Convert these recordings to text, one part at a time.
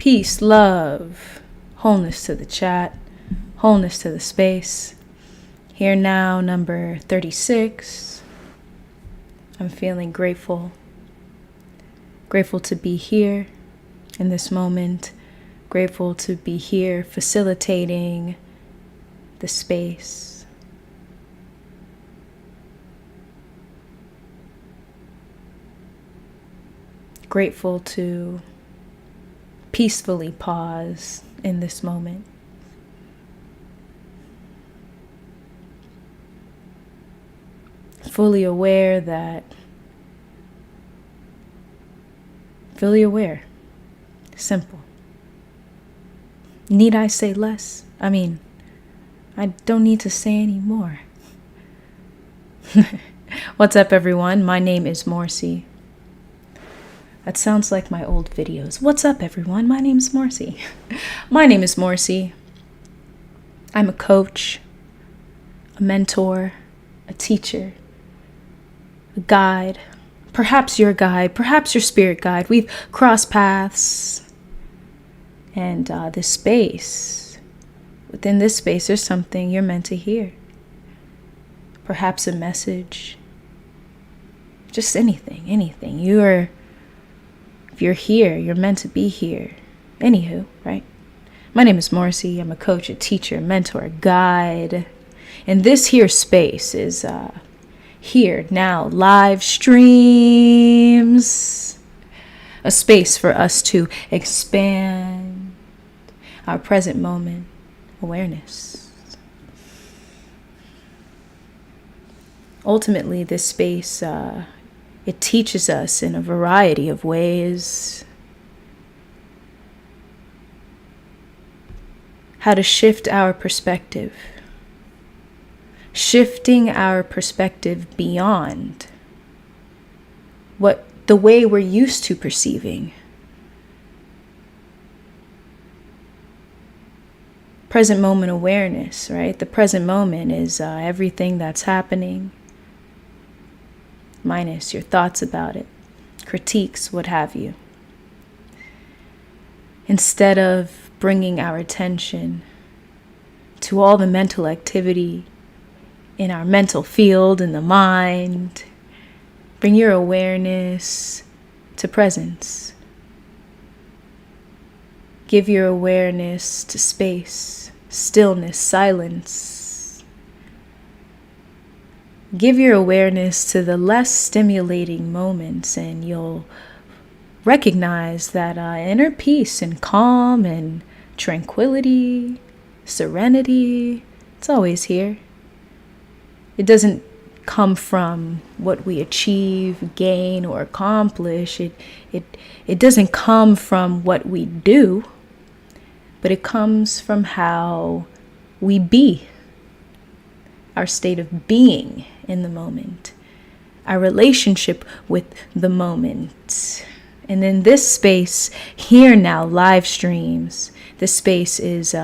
Peace, love, wholeness to the chat, wholeness to the space. Here now, number 36. I'm feeling grateful. Grateful to be here in this moment. Grateful to be here facilitating the space. Grateful to peacefully pause in this moment. Fully aware. Simple. Need I say less? I mean, I don't need to say any more. What's up, everyone? My name is Morcie. That sounds like my old videos. What's up, everyone? My name is Morcie. My name is Morcie. I'm a coach, a mentor, a teacher, a guide, perhaps your guide, perhaps your spirit guide. We've crossed paths. And this space, within this space, there's something you're meant to hear. Perhaps a message. Just anything. If you're here, you're meant to be here. Anywho, right? My name is Morcie. I'm a coach, a teacher, a mentor, a guide. And this here space is here now, live streams. A space for us to expand our present moment awareness. Ultimately, this space, it teaches us in a variety of ways how to shift our perspective. Shifting our perspective beyond the way we're used to perceiving. Present moment awareness, right? The present moment is everything that's happening, minus your thoughts about it, critiques, what have you. Instead of bringing our attention to all the mental activity in our mental field, in the mind, bring your awareness to presence. Give your awareness to space, stillness, silence. Give your awareness to the less stimulating moments, and you'll recognize that inner peace and calm and tranquility, serenity, it's always here. It doesn't come from what we achieve, gain, or accomplish. It doesn't come from what we do, but it comes from how we be, our state of being in the moment, our relationship with the moment. And in this space, here now, live streams, this space is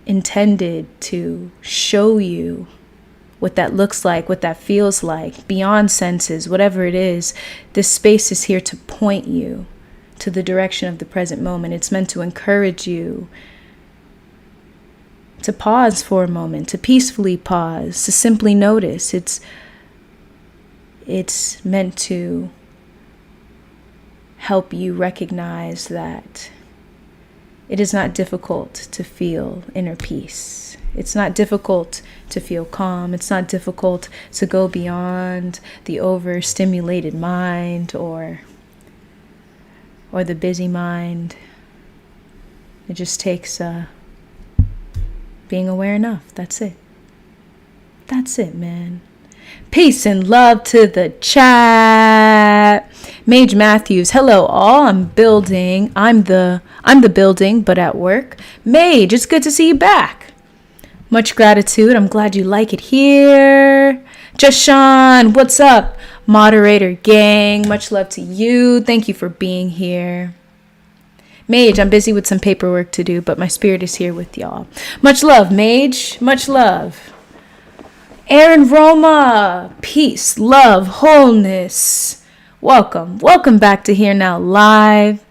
intended to show you what that looks like, what that feels like, beyond senses, whatever it is. This space is here to point you to the direction of the present moment. It's meant to encourage you to pause for a moment, to peacefully pause, to simply notice. It's meant to help you recognize that it is not difficult to feel inner peace. It's not difficult to feel calm. It's not difficult to go beyond the overstimulated mind or the busy mind. It just takes being aware enough. That's it. That's it, man. Peace and love to the chat. Mage Matthews, hello all. I'm the building, but at work. Mage, it's good to see you back. Much gratitude. I'm glad you like it here. Jashan, what's up? Moderator gang, much love to you. Thank you for being here. Mage, I'm busy with some paperwork to do, but my spirit is here with y'all. Much love, Mage. Much love. Aaron Roma, peace, love, wholeness. Welcome back to Here Now Live.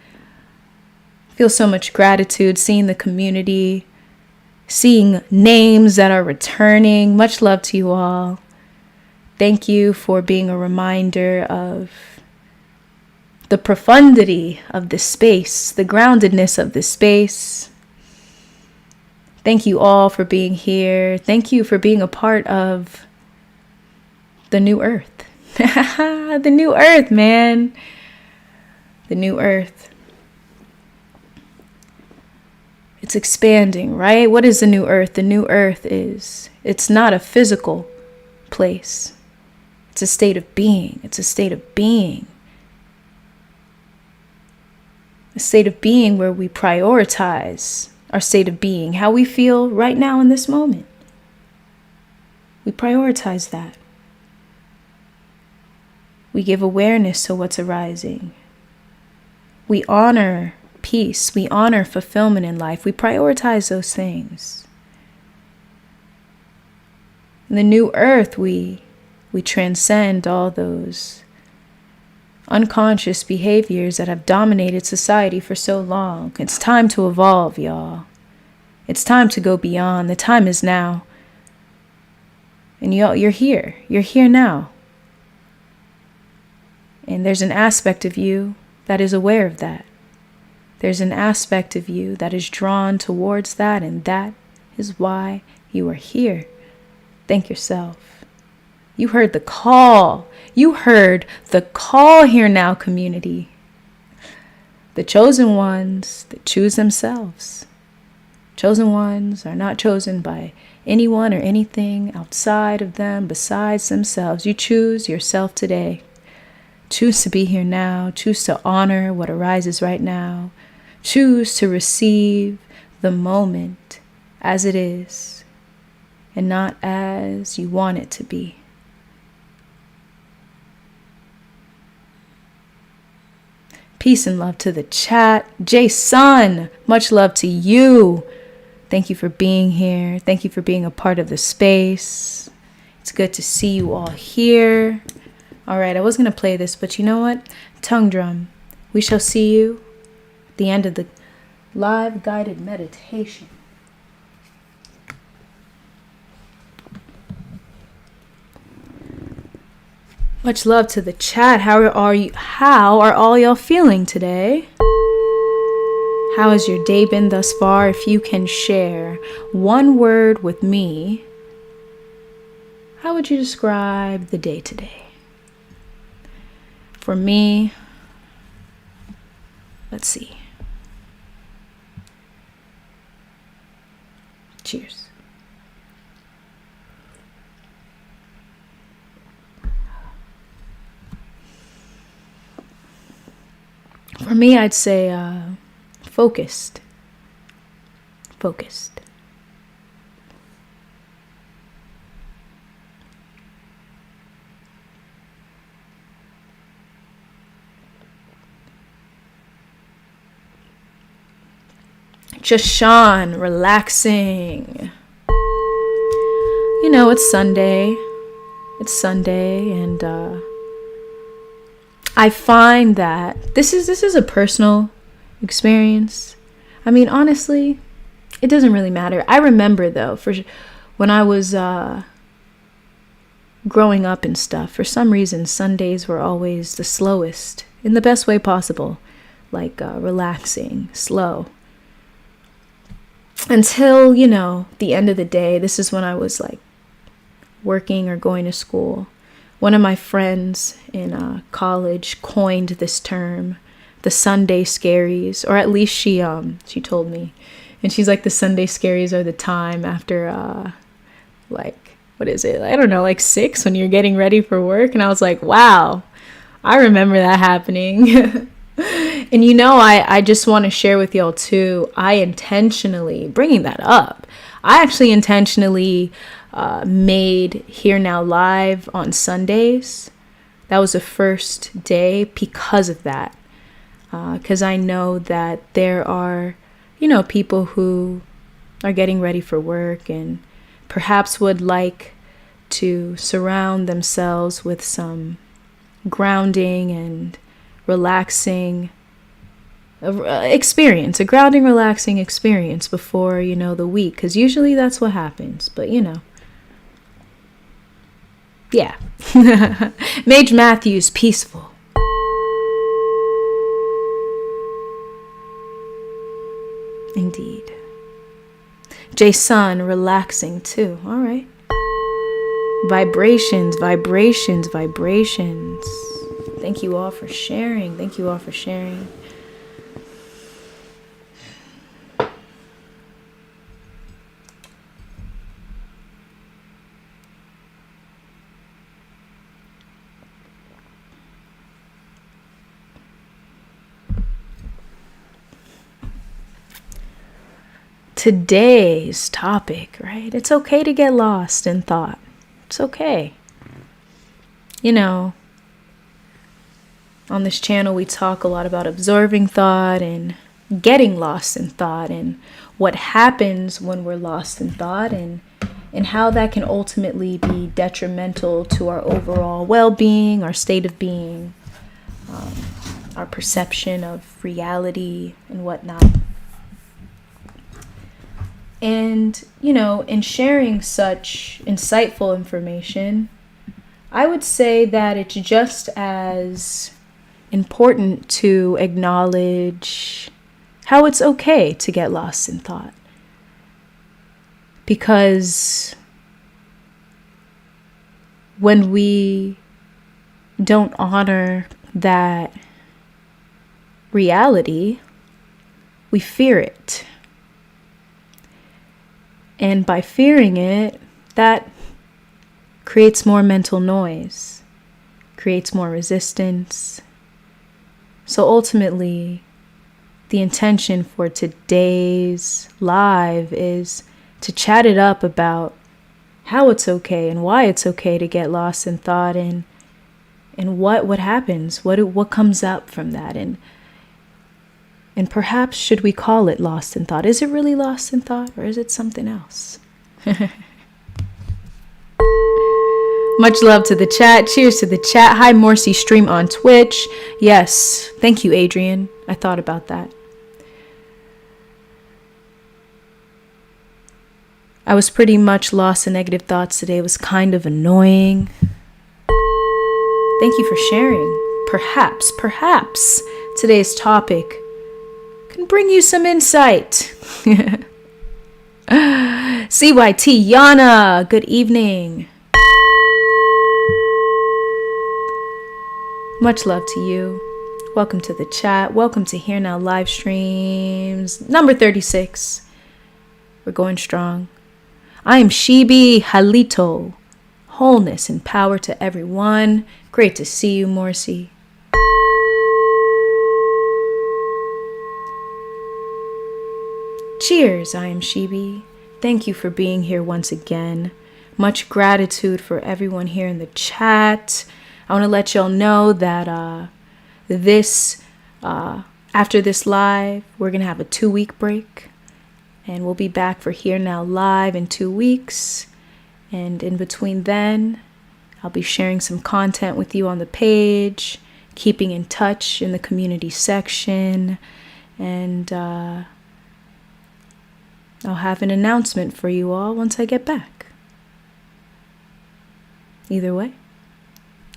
Feel so much gratitude seeing the community, seeing names that are returning. Much love to you all. Thank you for being a reminder of the profundity of this space, the groundedness of this space. Thank you all for being here. Thank you for being a part of the new earth. The new earth, man. The new earth. It's expanding, right? What is the new earth? The new earth it's not a physical place. It's a state of being. It's a state of being. A state of being where we prioritize our state of being, how we feel right now in this moment. We prioritize that. We give awareness to what's arising. We honor peace. We honor fulfillment in life. We prioritize those things. In the new earth, we transcend all those unconscious behaviors that have dominated society for so long. It's time to evolve, y'all. It's time to go beyond. The time is now. And you're here. You're here now. And there's an aspect of you that is aware of that. There's an aspect of you that is drawn towards that, and that is why you are here. Thank yourself. You heard the call. You heard the call here now, community. The chosen ones that choose themselves. Chosen ones are not chosen by anyone or anything outside of them besides themselves. You choose yourself today. Choose to be here now. Choose to honor what arises right now. Choose to receive the moment as it is and not as you want it to be. Peace and love to the chat. Jason, much love to you. Thank you for being here. Thank you for being a part of the space. It's good to see you all here. All right, I was going to play this, but you know what? Tongue drum. We shall see you at the end of the live guided meditation. Much love to the chat. How are all y'all feeling today? How has your day been thus far? If you can share one word with me, how would you describe the day today? For me, let's see. Cheers. For me, I'd say focused. Focused. Just Sean, relaxing. You know, it's Sunday. It's Sunday, and I find that this is a personal experience. I mean, honestly, it doesn't really matter. I remember though, for when I was growing up and stuff, for some reason Sundays were always the slowest in the best way possible, like relaxing, slow. Until, you know, the end of the day. This is when I was like working or going to school. One of my friends in college coined this term, the Sunday scaries, or at least she told me. And she's like, the Sunday scaries are the time after like, what is it? I don't know, like 6 when you're getting ready for work. And I was like, wow, I remember that happening. And you know, I just want to share with y'all too, I intentionally, bringing that up, I actually intentionally made Here Now Live on Sundays. That was the first day because of that. Because I know that there are, you know, people who are getting ready for work and perhaps would like to surround themselves with some grounding and relaxing experience, a grounding, relaxing experience before, the week. Because usually that's what happens. But, yeah. Mage Matthews, peaceful. Indeed. Jason, relaxing too. All right. Vibrations, vibrations, vibrations. Thank you all for sharing. Thank you all for sharing. Today's topic, right? It's okay to get lost in thought. It's okay. On this channel, we talk a lot about observing thought and getting lost in thought and what happens when we're lost in thought and how that can ultimately be detrimental to our overall well-being, our state of being, our perception of reality and whatnot. And, in sharing such insightful information, I would say that it's just as important to acknowledge how it's okay to get lost in thought. Because when we don't honor that reality, we fear it. And by fearing it, that creates more mental noise, creates more resistance. So ultimately, the intention for today's live is to chat it up about how it's okay and why it's okay to get lost in thought and what happens, what comes up from that. And perhaps should we call it lost in thought? Is it really lost in thought or is it something else? Much love to the chat. Cheers to the chat. Hi, Morcie stream on Twitch. Yes. Thank you, Adrian. I thought about that. I was pretty much lost in negative thoughts today. It was kind of annoying. Thank you for sharing. Perhaps today's topic can bring you some insight. CYT Yana, good evening. Much love to you. Welcome to the chat. Welcome to Here Now live streams number 36. We're going strong. I am Shibi Halito. Wholeness and power to everyone. Great to see you, Morcie. Cheers, I am Shibi. Thank you for being here once again. Much gratitude for everyone here in the chat. I want to let y'all know that after this live, we're going to have a 2-week break. And we'll be back for Here Now Live in 2 weeks. And in between then, I'll be sharing some content with you on the page, keeping in touch in the community section, and I'll have an announcement for you all once I get back. Either way,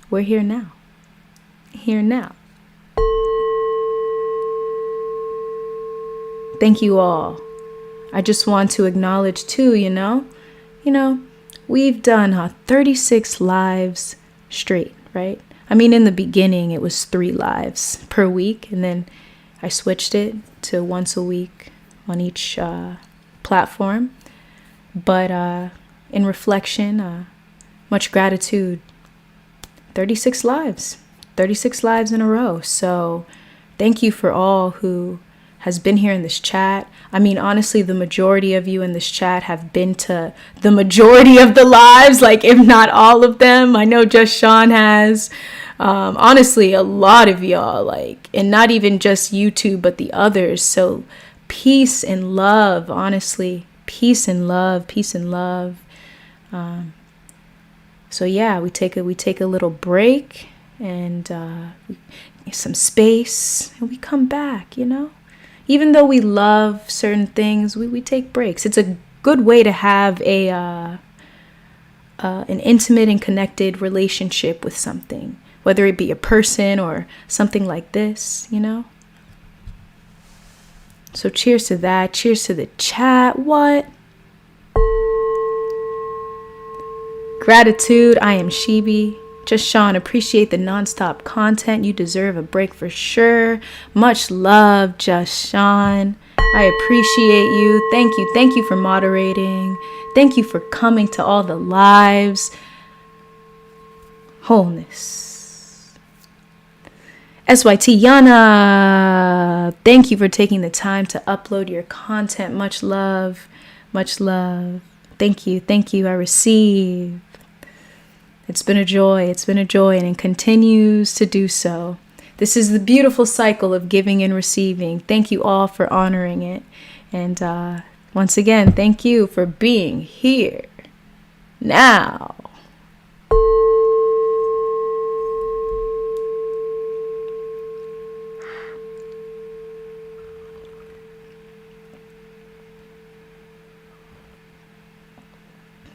we're here now. Here now. Thank you all. I just want to acknowledge too, we've done 36 lives straight, right? I mean, in the beginning, it was 3 lives per week, and then I switched it to once a week on each platform. But in reflection, much gratitude. 36 lives in a row. So thank you for all who has been here in this chat. I mean, honestly, the majority of you in this chat have been to the majority of the lives, like if not all of them. I know just Sean has. Honestly, a lot of y'all, and not even just YouTube, but the others. So peace and love, honestly. Peace and love. So yeah, we take a little break, and some space, and we come back, Even though we love certain things, we take breaks. It's a good way to have an intimate and connected relationship with something, whether it be a person or something like this, So cheers to that. Cheers to the chat. What? Gratitude. I am Shibi. Just Sean, appreciate the nonstop content. You deserve a break for sure. Much love, Just Sean. I appreciate you. Thank you. Thank you for moderating. Thank you for coming to all the lives. Wholeness. SYT Yana, thank you for taking the time to upload your content. Much love. Much love. Thank you. Thank you. I receive. It's been a joy. It's been a joy, and it continues to do so. This is the beautiful cycle of giving and receiving. Thank you all for honoring it. And once again, thank you for being here now.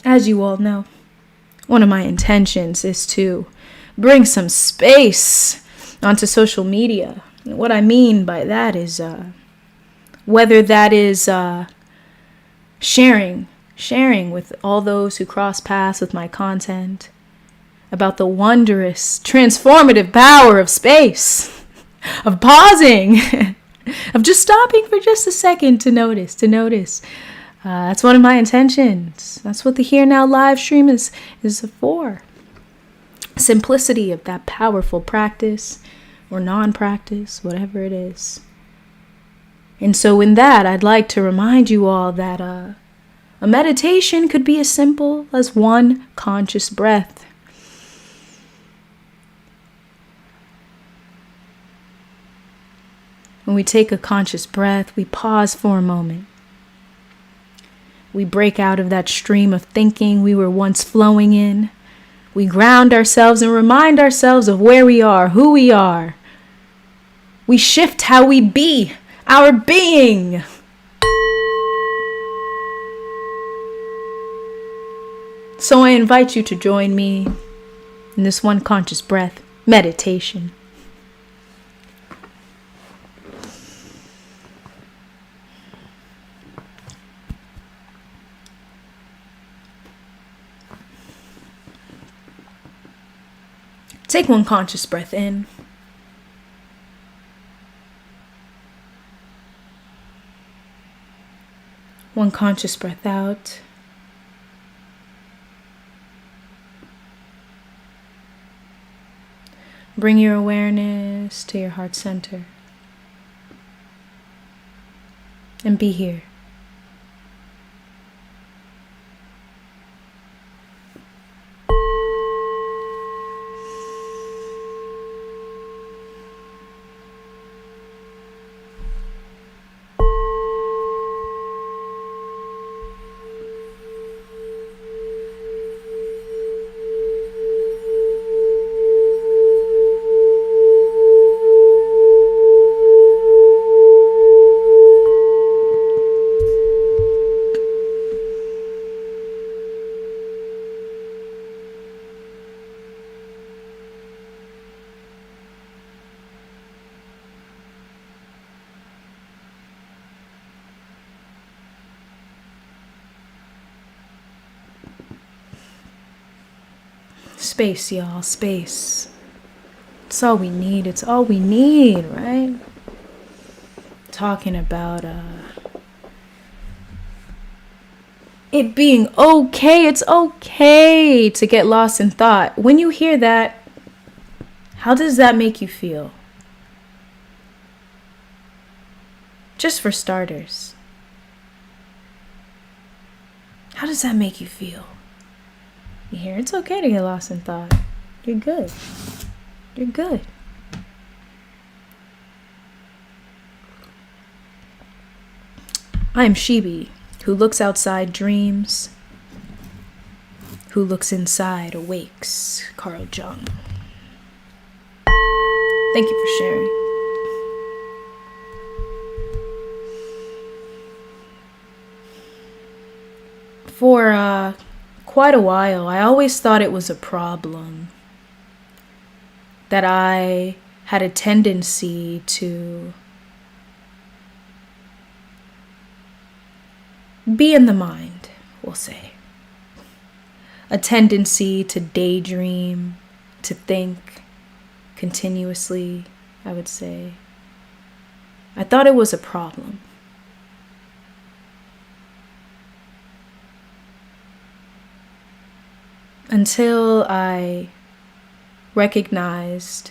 As you all know, one of my intentions is to bring some space onto social media. And what I mean by that is whether that is sharing with all those who cross paths with my content about the wondrous, transformative power of space, of pausing, of just stopping for just a second to notice. That's one of my intentions. That's what the Here Now live stream is for. Simplicity of that powerful practice or non-practice, whatever it is. And so in that, I'd like to remind you all that a meditation could be as simple as one conscious breath. When we take a conscious breath, we pause for a moment. We break out of that stream of thinking we were once flowing in. We ground ourselves and remind ourselves of where we are, who we are. We shift how we be, our being. So I invite you to join me in this one conscious breath meditation. Take one conscious breath in. One conscious breath out. Bring your awareness to your heart center. And be here. Space, y'all, space. It's all we need. It's all we need, right? Talking about it being okay. It's okay to get lost in thought. When you hear that, how does that make you feel? Just for starters. How does that make you feel? You hear, it's okay to get lost in thought. You're good. You're good. I am Shibi, who looks outside dreams, who looks inside awakes. Carl Jung. Thank you for sharing. For quite a while, I always thought it was a problem that I had a tendency to be in the mind, we'll say. A tendency to daydream, to think continuously, I would say. I thought it was a problem. Until I recognized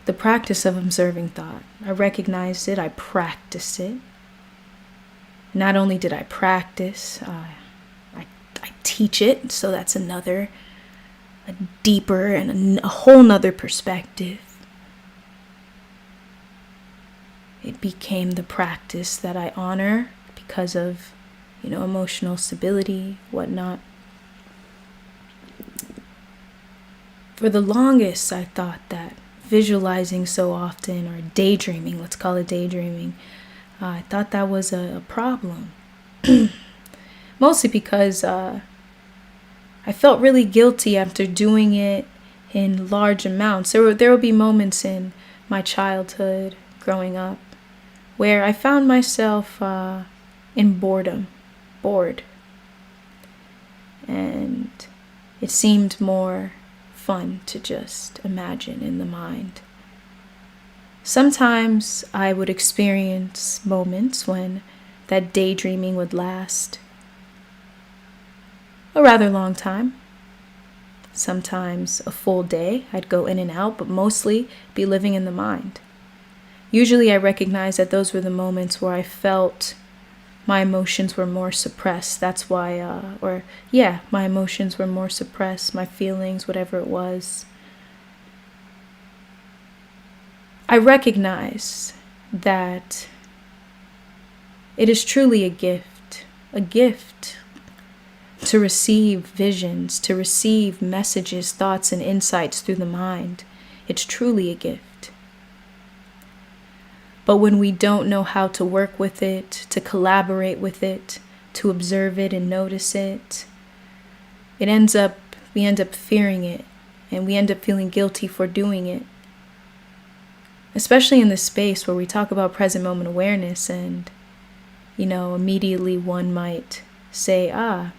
the practice of observing thought. I recognized it, I practiced it. Not only did I practice, I teach it, so that's a deeper and a whole nother perspective. It became the practice that I honor because of, emotional stability, whatnot. For the longest, I thought that visualizing so often, or daydreaming, let's call it daydreaming, I thought that was a problem. Mostly because I felt really guilty after doing it in large amounts. There would be moments in my childhood, growing up, where I found myself in bored. And it seemed more fun to just imagine in the mind. Sometimes I would experience moments when that daydreaming would last a rather long time. Sometimes a full day. I'd go in and out, but mostly be living in the mind. Usually I recognized that those were the moments where I felt my emotions were more suppressed. That's why, my emotions were more suppressed, my feelings, whatever it was. I recognize that it is truly a gift to receive visions, to receive messages, thoughts, and insights through the mind. It's truly a gift. But when we don't know how to work with it, to collaborate with it, to observe it and notice it, we end up fearing it, and we end up feeling guilty for doing it. Especially in this space where we talk about present moment awareness, and, immediately one might say, I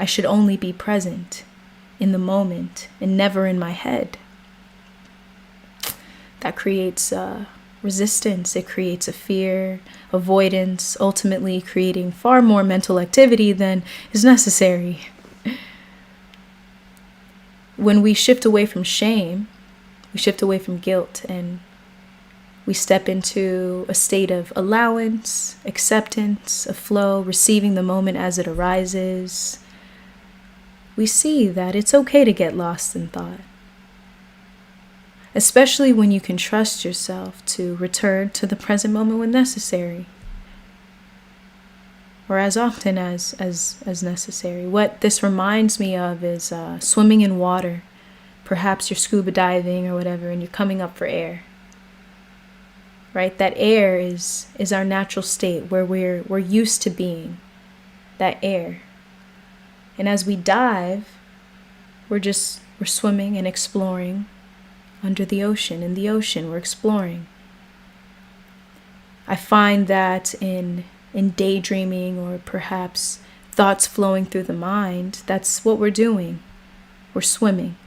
should only be present in the moment and never in my head. That creates resistance. It creates a fear, avoidance, ultimately creating far more mental activity than is necessary. When we shift away from shame, we shift away from guilt, and we step into a state of allowance, acceptance, a flow, receiving the moment as it arises. We see that it's okay to get lost in thought. Especially when you can trust yourself to return to the present moment when necessary, or as often as necessary. What this reminds me of is swimming in water. Perhaps you're scuba diving or whatever, and you're coming up for air. Right? That air is our natural state where we're used to being. That air. And as we dive, we're swimming and exploring. Under the ocean, in the ocean, we're exploring. I find that in daydreaming, or perhaps thoughts flowing through the mind, that's what we're doing. We're swimming.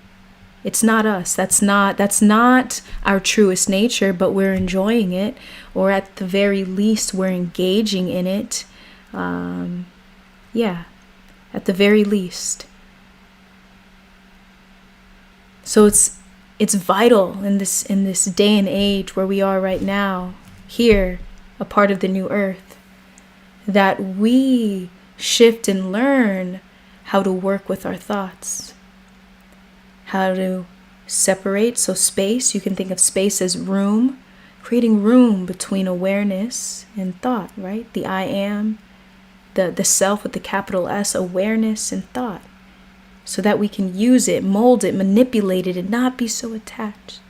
It's not us. That's not our truest nature, but we're enjoying it, or at the very least, we're engaging in it. At the very least. So it's vital in this day and age where we are right now, here, a part of the new earth, that we shift and learn how to work with our thoughts, how to separate. So space, you can think of space as room, creating room between awareness and thought, right? The I am, the self with the capital S, awareness and thought. so that we can use it, mold it, manipulate it, and not be so attached.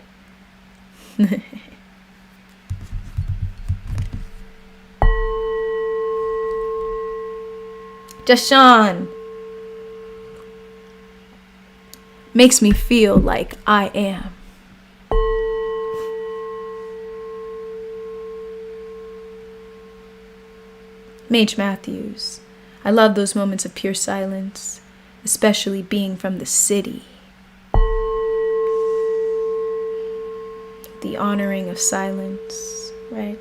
Deshaun makes me feel like I am. Mage Matthews, I love those moments of pure silence, especially being from the city. The honoring of silence, right?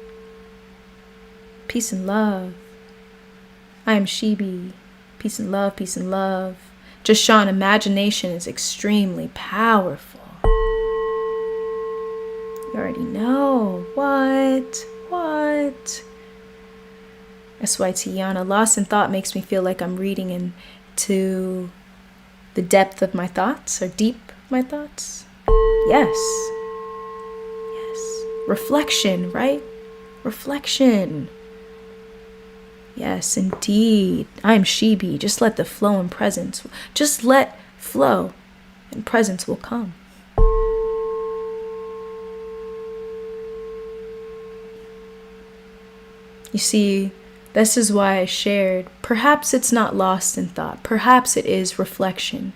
Peace and love. I am Shibi. Peace and love, peace and love. Just Sean, imagination is extremely powerful. You already know. What? SYT Yana, lost in thought makes me feel like I'm reading into the depth of my thoughts, or deep my thoughts. Yes. Reflection, right? Reflection. Yes, indeed. I am Shibi. Just let the flow and presence. Just let flow and presence will come. You see, this is why I shared. Perhaps it's not lost in thought. Perhaps it is reflection.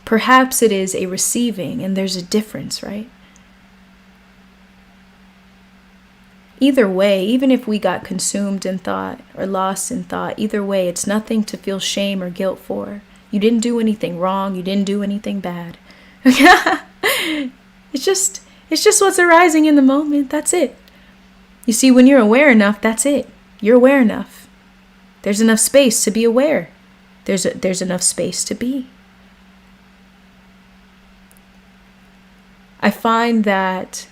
Perhaps it is a receiving, and there's a difference, right? Either way, even if we got consumed in thought or lost in thought, either way, it's nothing to feel shame or guilt for. You didn't do anything wrong. You didn't do anything bad. It's just what's arising in the moment. That's it. You see, when you're aware enough, that's it. You're aware enough. There's enough space to be aware. There's enough space to be. I find that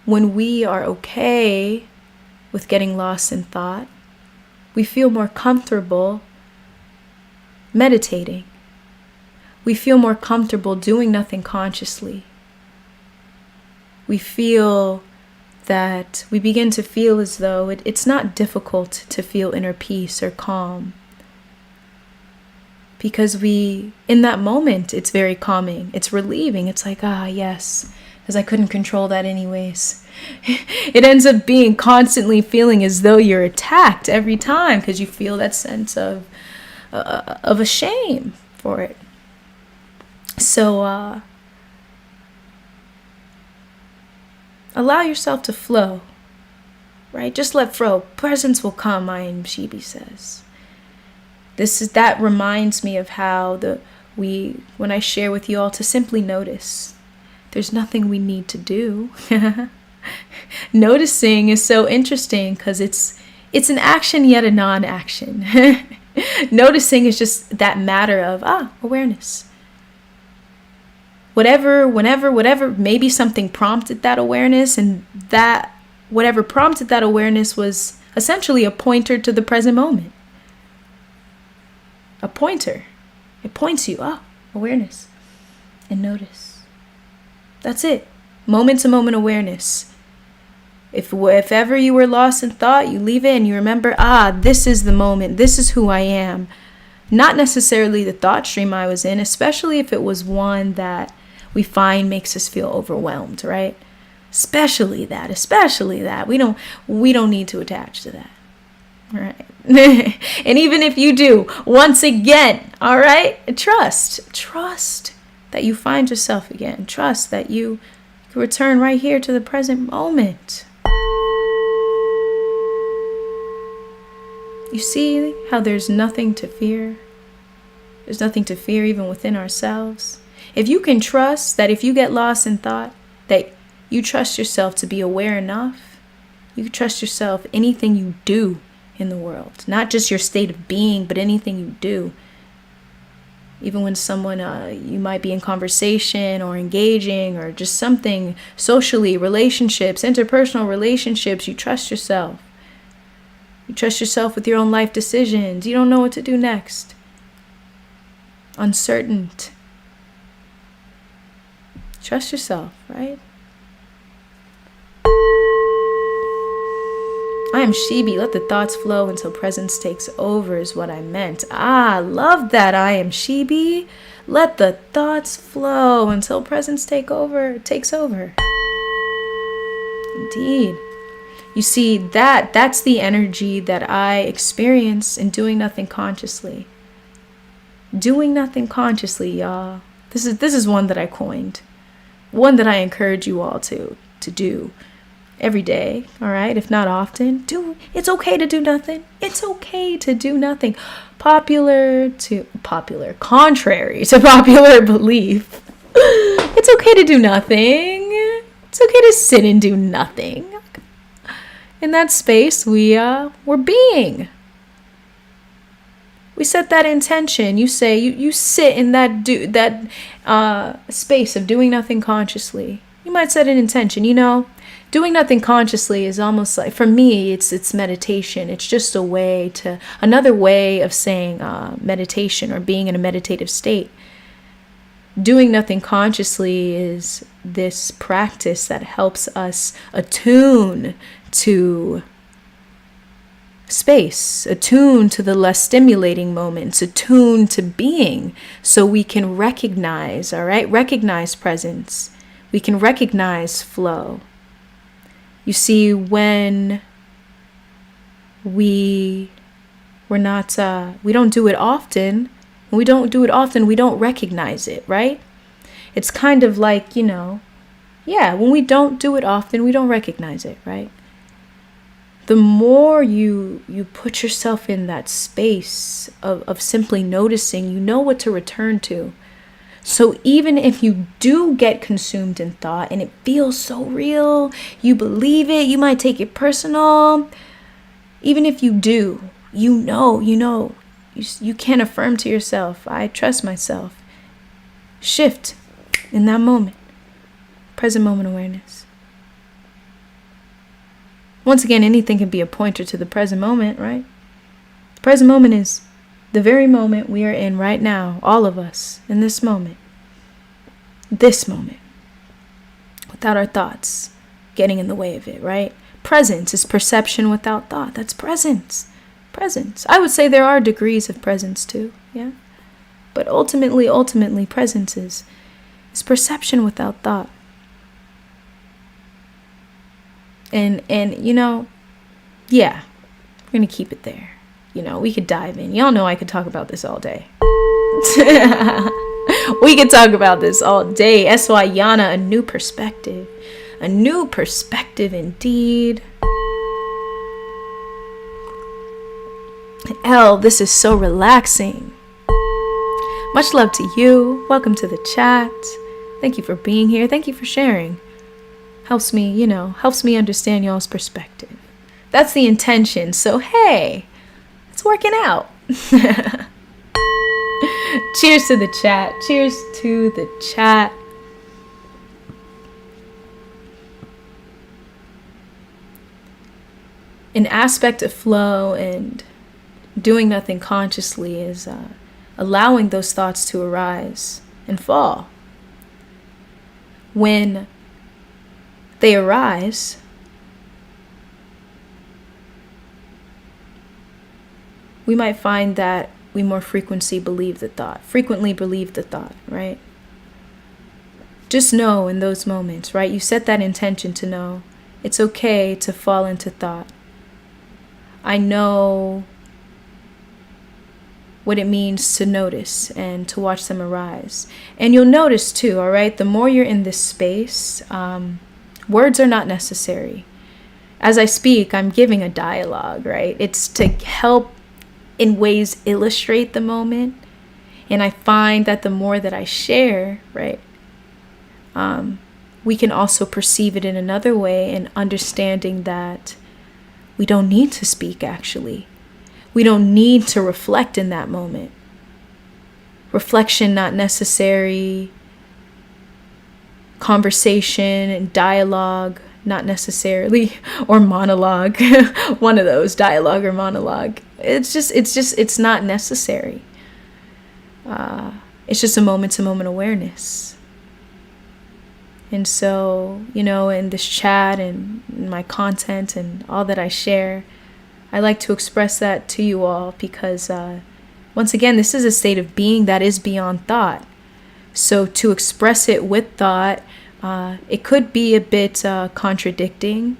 when we are okay with getting lost in thought, we feel more comfortable meditating. We feel more comfortable doing nothing consciously. We feel that we begin to feel as though it's not difficult to feel inner peace or calm. Because in that moment, it's very calming. It's relieving. It's like, yes, because I couldn't control that anyways. It ends up being constantly feeling as though you're attacked every time because you feel that sense of a shame for it. So allow yourself to flow, right? Just let flow. Presence will come, Ayin Shibi says. That reminds me of how when I share with you all to simply notice. There's nothing we need to do. Noticing is so interesting because it's an action yet a non-action. Noticing is just that matter of awareness. Whatever, whenever, whatever, maybe something prompted that awareness, and that whatever prompted that awareness was essentially a pointer to the present moment. A pointer. It points you, awareness, and notice. That's it. Moment to moment awareness. If ever you were lost in thought, you leave it and you remember, this is the moment. This is who I am. Not necessarily the thought stream I was in, especially if it was one that we find makes us feel overwhelmed, right? Especially that. We don't need to attach to that. All right. And even if you do, once again, all right, trust that you find yourself again. Trust that you can return right here to the present moment. You see how there's nothing to fear? There's nothing to fear even within ourselves. If you can trust that if you get lost in thought, that you trust yourself to be aware enough, you can trust yourself anything you do in the world. Not just your state of being, but anything you do. Even when someone, you might be in conversation or engaging or just something socially, relationships, interpersonal relationships, you trust yourself. You trust yourself with your own life decisions. You don't know what to do next. Uncertain. Trust yourself, right? I am Shibi. Let the thoughts flow until presence takes over is what I meant. Ah, love that. I am Shibi. Let the thoughts flow until presence takes over. Indeed. You see, that's the energy that I experience in doing nothing consciously. Doing nothing consciously, y'all. This is one that I coined. One that I encourage you all to do every day, all right? If not often, it's okay to do nothing. It's okay to do nothing. Contrary to popular belief, it's okay to do nothing. It's okay to sit and do nothing. In that space, we're being. We set that intention. You say you sit in that space of doing nothing consciously. You might set an intention. Doing nothing consciously is almost like, for me, it's meditation. It's just another way of saying meditation or being in a meditative state. Doing nothing consciously is this practice that helps us attune to space, attune to the less stimulating moments, attune to being, so we can recognize presence. We can recognize flow. You see, when we don't do it often, when we don't do it often, we don't recognize it, right? It's kind of like, when we don't do it often, we don't recognize it, right? The more you put yourself in that space of simply noticing, you know what to return to. So even if you do get consumed in thought and it feels so real, you believe it, you might take it personal. Even if you do, you can affirm to yourself, I trust myself. Shift in that moment. Present moment awareness. Once again, anything can be a pointer to the present moment, right? The present moment is the very moment we are in right now, all of us, in this moment. This moment. Without our thoughts getting in the way of it, right? Presence is perception without thought. That's presence. Presence. I would say there are degrees of presence too, yeah? But ultimately, presence is perception without thought. And we're going to keep it there. We could dive in. Y'all know I could talk about this all day. We could talk about this all day. S.Y. Yana, a new perspective. A new perspective indeed. L, this is so relaxing. Much love to you. Welcome to the chat. Thank you for being here. Thank you for sharing. Helps me understand y'all's perspective. That's the intention. So, hey, it's working out. Cheers to the chat. Cheers to the chat. An aspect of flow and doing nothing consciously is allowing those thoughts to arise and fall. When they arise, we might find that we more frequently believe the thought, right? Just know in those moments, right? You set that intention to know it's okay to fall into thought. I know what it means to notice and to watch them arise. And you'll notice too, all right, the more you're in this space, words are not necessary. As I speak, I'm giving a dialogue, right? It's to help in ways illustrate the moment. And I find that the more that I share, right, we can also perceive it in another way, and understanding that we don't need to speak, actually. We don't need to reflect in that moment. Reflection not necessary. Conversation and dialogue not necessarily, or monologue. One of those, dialogue or monologue. It's not necessary. It's just a moment-to-moment awareness. And so, in this chat and in my content and all that I share, I like to express that to you all because, once again, this is a state of being that is beyond thought. So to express it with thought, it could be a bit contradicting.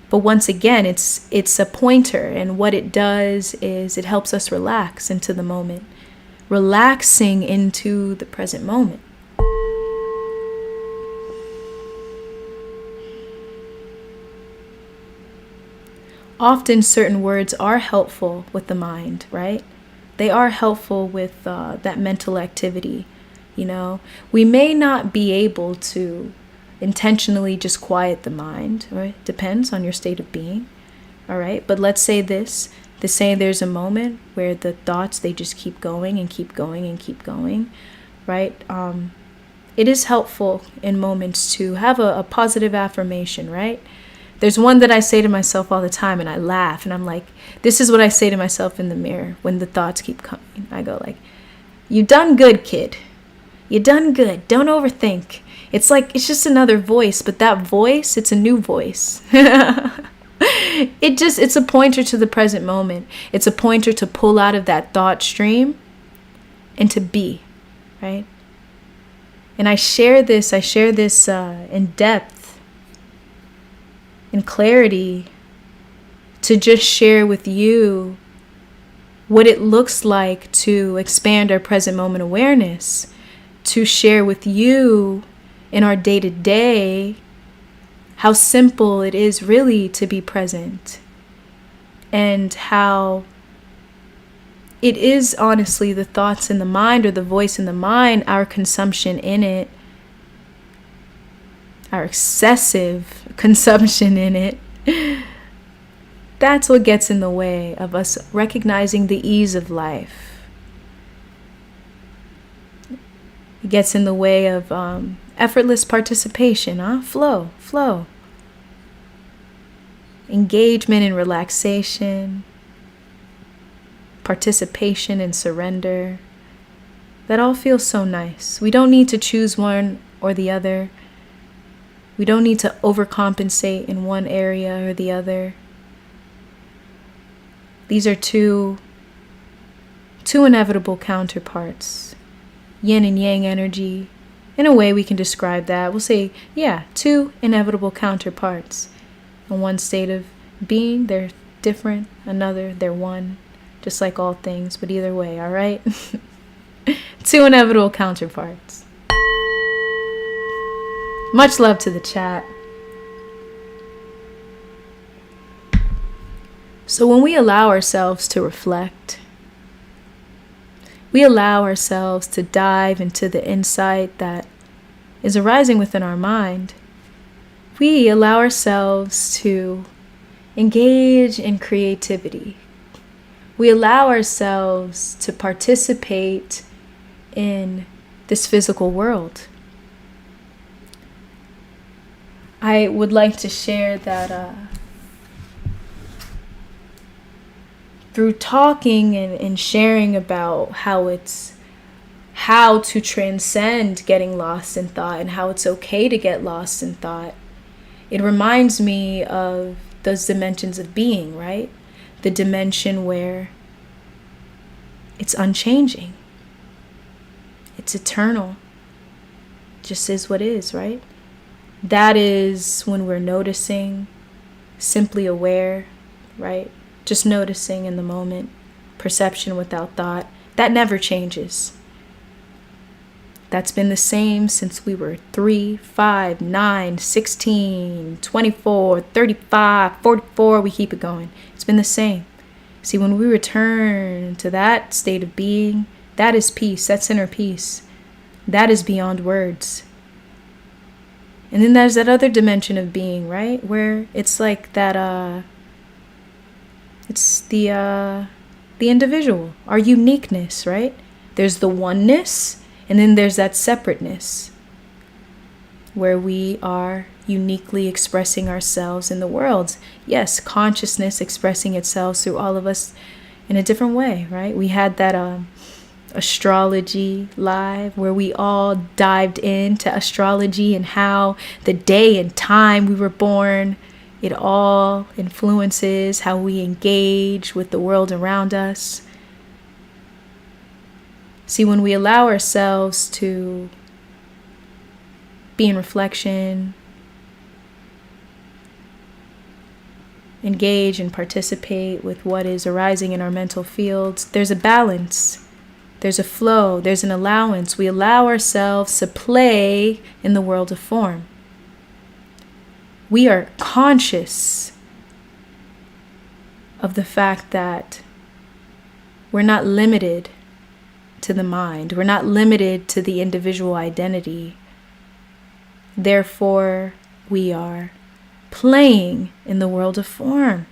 But once again, it's a pointer. And what it does is it helps us relax into the moment, relaxing into the present moment. Often certain words are helpful with the mind, right? They are helpful with that mental activity. We may not be able to intentionally just quiet the mind, right? Depends on your state of being. All right. But let's say there's a moment where the thoughts, they just keep going and keep going and keep going, right? It is helpful in moments to have a positive affirmation, right? There's one that I say to myself all the time, and I laugh, and I'm like, this is what I say to myself in the mirror when the thoughts keep coming. I go like, you done good, kid. You done good. Don't overthink. It's just another voice, but that voice, it's a new voice. It's a pointer to the present moment. It's a pointer to pull out of that thought stream and to be, right? And I share this in depth, in clarity, to just share with you what it looks like to expand our present moment awareness, to share with you in our day-to-day how simple it is really to be present, and how it is honestly the thoughts in the mind or the voice in the mind, our consumption in it, our excessive consumption in it, that's what gets in the way of us recognizing the ease of life. It gets in the way of effortless participation, flow, engagement and relaxation, participation and surrender. That all feels so nice. We don't need to choose one or the other. We don't need to overcompensate in one area or the other. These are two inevitable counterparts. Yin and yang energy. In a way we can describe that. We'll say, two inevitable counterparts. In one state of being, they're different. Another, they're one. Just like all things, but either way, all right? Two inevitable counterparts. Much love to the chat. So when we allow ourselves to reflect, we allow ourselves to dive into the insight that is arising within our mind, we allow ourselves to engage in creativity. We allow ourselves to participate in this physical world. I would like to share that through talking and sharing about how to transcend getting lost in thought and how it's okay to get lost in thought, it reminds me of those dimensions of being, right? The dimension where it's unchanging. It's eternal. Just is what is, right? That is when we're noticing, simply aware, right? Just noticing in the moment, perception without thought. That never changes. That's been the same since we were 3, 5, 9, 16, 24, 35, 44. We keep it going. It's been the same. See, when we return to that state of being, that is peace. That's inner peace. That is beyond words. And then there's that other dimension of being, right? Where it's like that, it's the individual, our uniqueness, right? There's the oneness, and then there's that separateness, where we are uniquely expressing ourselves in the world. Yes, consciousness expressing itself through all of us in a different way, right? We had that astrology live, where we all dived into astrology and how the day and time we were born, it all influences how we engage with the world around us. See, when we allow ourselves to be in reflection, engage and participate with what is arising in our mental fields, there's a balance, there's a flow, there's an allowance. We allow ourselves to play in the world of form. We are conscious of the fact that we're not limited to the mind. We're not limited to the individual identity. Therefore, we are playing in the world of form.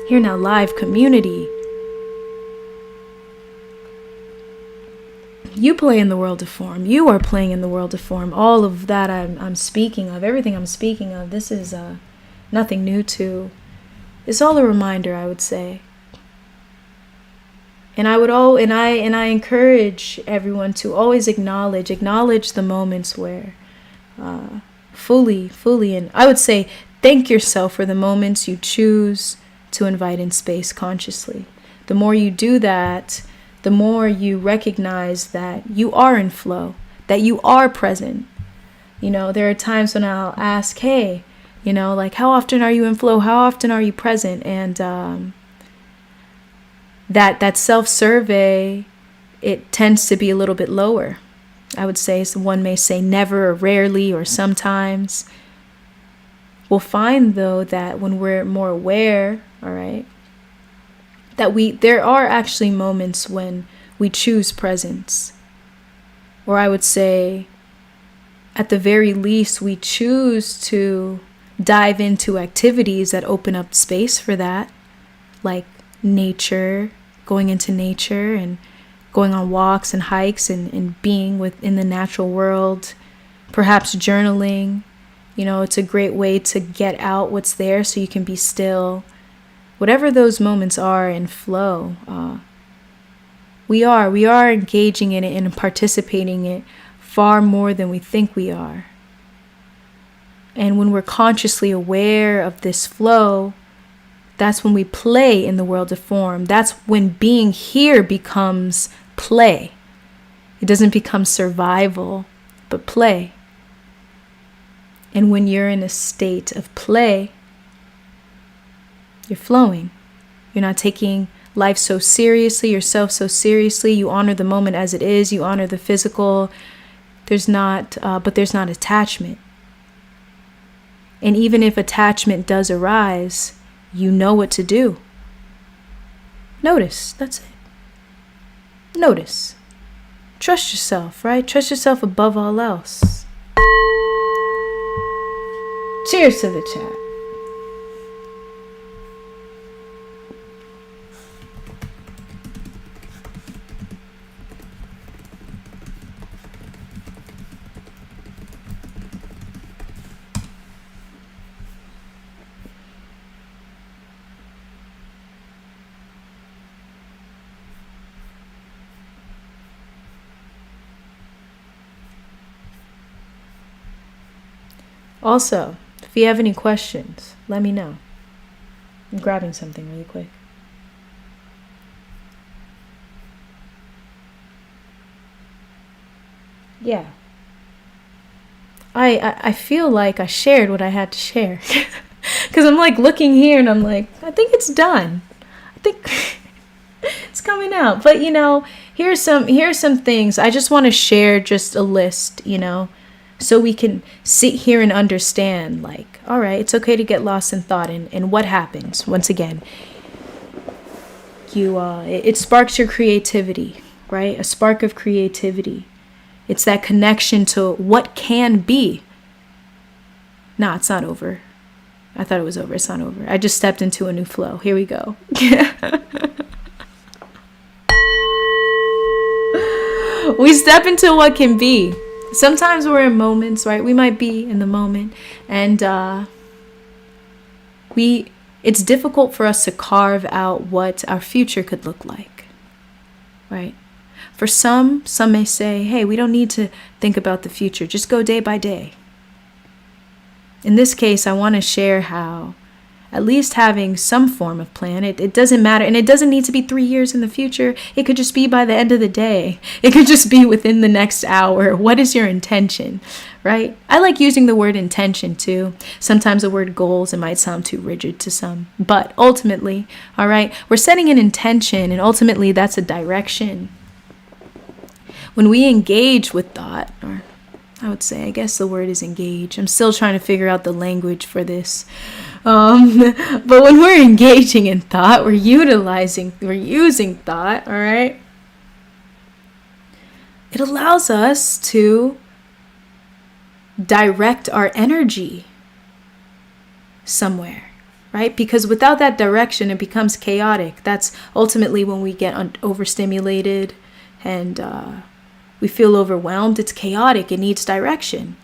Here now, live community. You play in the world of form. You are playing in the world of form. All of that I'm speaking of, everything I'm speaking of, this is nothing new to. It's all a reminder, I would say. And I encourage everyone to always acknowledge the moments where fully, and I would say thank yourself for the moments you choose to invite in space consciously. The more you do that, the more you recognize that you are in flow, that you are present. You know, there are times when I'll ask, hey, you know, like, how often are you in flow? How often are you present? And that self-survey, it tends to be a little bit lower. I would say, so one may say never or rarely or sometimes. We'll find, though, that when we're more aware, all right, that there are actually moments when we choose presence. Or I would say, at the very least, we choose to dive into activities that open up space for that, like nature, going into nature and going on walks and hikes and being within the natural world, perhaps journaling. You know, it's a great way to get out what's there so you can be still. Whatever those moments are in flow, we are engaging in it and participating in it far more than we think we are. And when we're consciously aware of this flow, that's when we play in the world of form. That's when being here becomes play. It doesn't become survival, but play. And when you're in a state of play, you're flowing. You're not taking life so seriously, yourself so seriously. You honor the moment as it is. You honor the physical. There's not attachment. And even if attachment does arise, you know what to do. Notice, that's it. Notice. Trust yourself, right? Trust yourself above all else. Cheers to the chat. Also, if you have any questions, let me know. I'm grabbing something really quick. Yeah. I feel like I shared what I had to share. Because I'm like looking here and I'm like, I think it's done. I think it's coming out. But, you know, here's some things. I just want to share just a list, you know, so we can sit here and understand, like, all right, it's okay to get lost in thought. And what happens? Once again, it sparks your creativity, right? A spark of creativity. It's that connection to what can be. Nah, it's not over. I thought it was over. It's not over. I just stepped into a new flow. Here we go. We step into what can be. Sometimes we're in moments, right? We might be in the moment, and it's difficult for us to carve out what our future could look like. right? For some may say, hey, we don't need to think about the future. Just go day by day. In this case, I want to share how at least having some form of plan, it doesn't matter. And it doesn't need to be 3 years in the future. It could just be by the end of the day. It could just be within the next hour. What is your intention, right? I like using the word intention too. Sometimes the word goals, it might sound too rigid to some. But ultimately, all right, we're setting an intention, and ultimately that's a direction. When we engage with thought, or I would say, I guess the word is engage. I'm still trying to figure out the language for this. But when we're engaging in thought, we're using thought, all right? It allows us to direct our energy somewhere, right? Because without that direction, it becomes chaotic. That's ultimately when we get overstimulated and we feel overwhelmed. It's chaotic. It needs direction.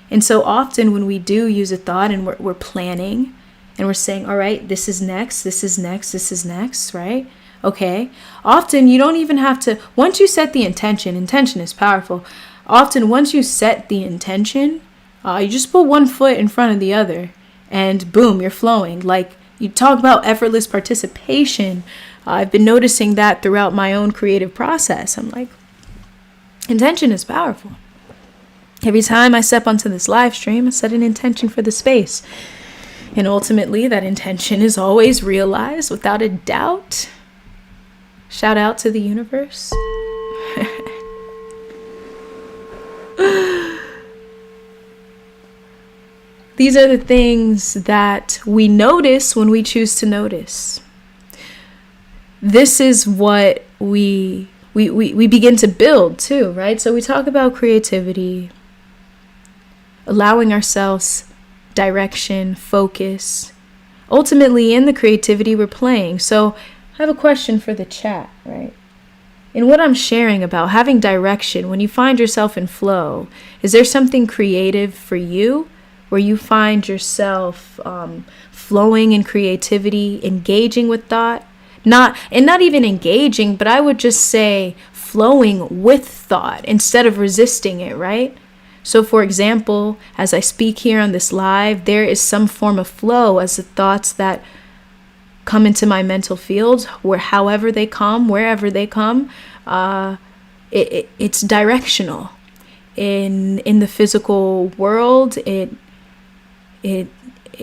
And so often when we do use a thought and we're planning and we're saying, all right, this is next, this is next, this is next, right? Okay. Often you don't even have to, once you set the intention is powerful. Often once you set the intention, you just put one foot in front of the other and boom, you're flowing. Like you talk about effortless participation. I've been noticing that throughout my own creative process. I'm like, intention is powerful. Every time I step onto this live stream, I set an intention for the space. And ultimately, that intention is always realized without a doubt. Shout out to the universe. These are the things that we notice when we choose to notice. This is what we begin to build too, right? So we talk about creativity, allowing ourselves direction, focus. Ultimately, in the creativity, we're playing. So I have a question for the chat, right? In what I'm sharing about having direction, when you find yourself in flow, is there something creative for you where you find yourself flowing in creativity, engaging with thought? Not even engaging, but I would just say flowing with thought instead of resisting it, right? So for example, as I speak here on this live, there is some form of flow as the thoughts that come into my mental field, however they come, wherever they come, it's directional. In the physical world, it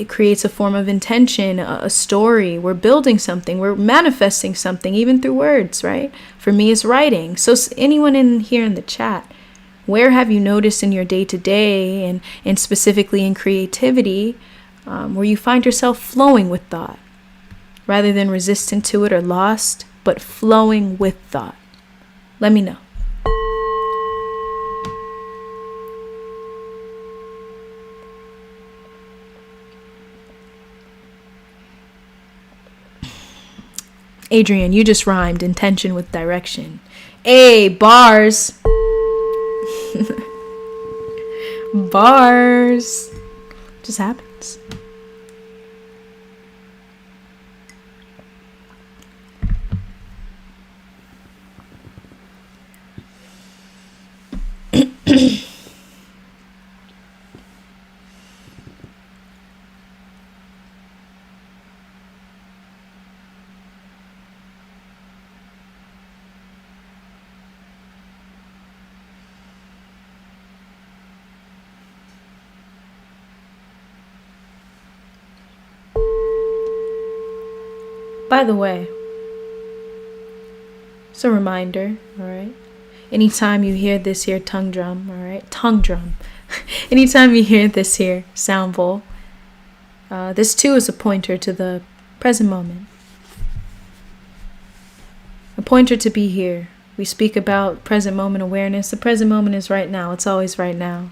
creates a form of intention, a story. We're building something, we're manifesting something, even through words, right? For me, it's writing. So anyone in here in the chat, where have you noticed in your day-to-day and specifically in creativity where you find yourself flowing with thought rather than resistant to it or lost, but flowing with thought? Let me know. Adrian, you just rhymed intention with direction. Hey, bars. Bars. Just happens. By the way, it's a reminder, all right? Anytime you hear this here tongue drum, all right? Tongue drum. Anytime you hear this here sound bowl, this too is a pointer to the present moment. A pointer to be here. We speak about present moment awareness. The present moment is right now. It's always right now.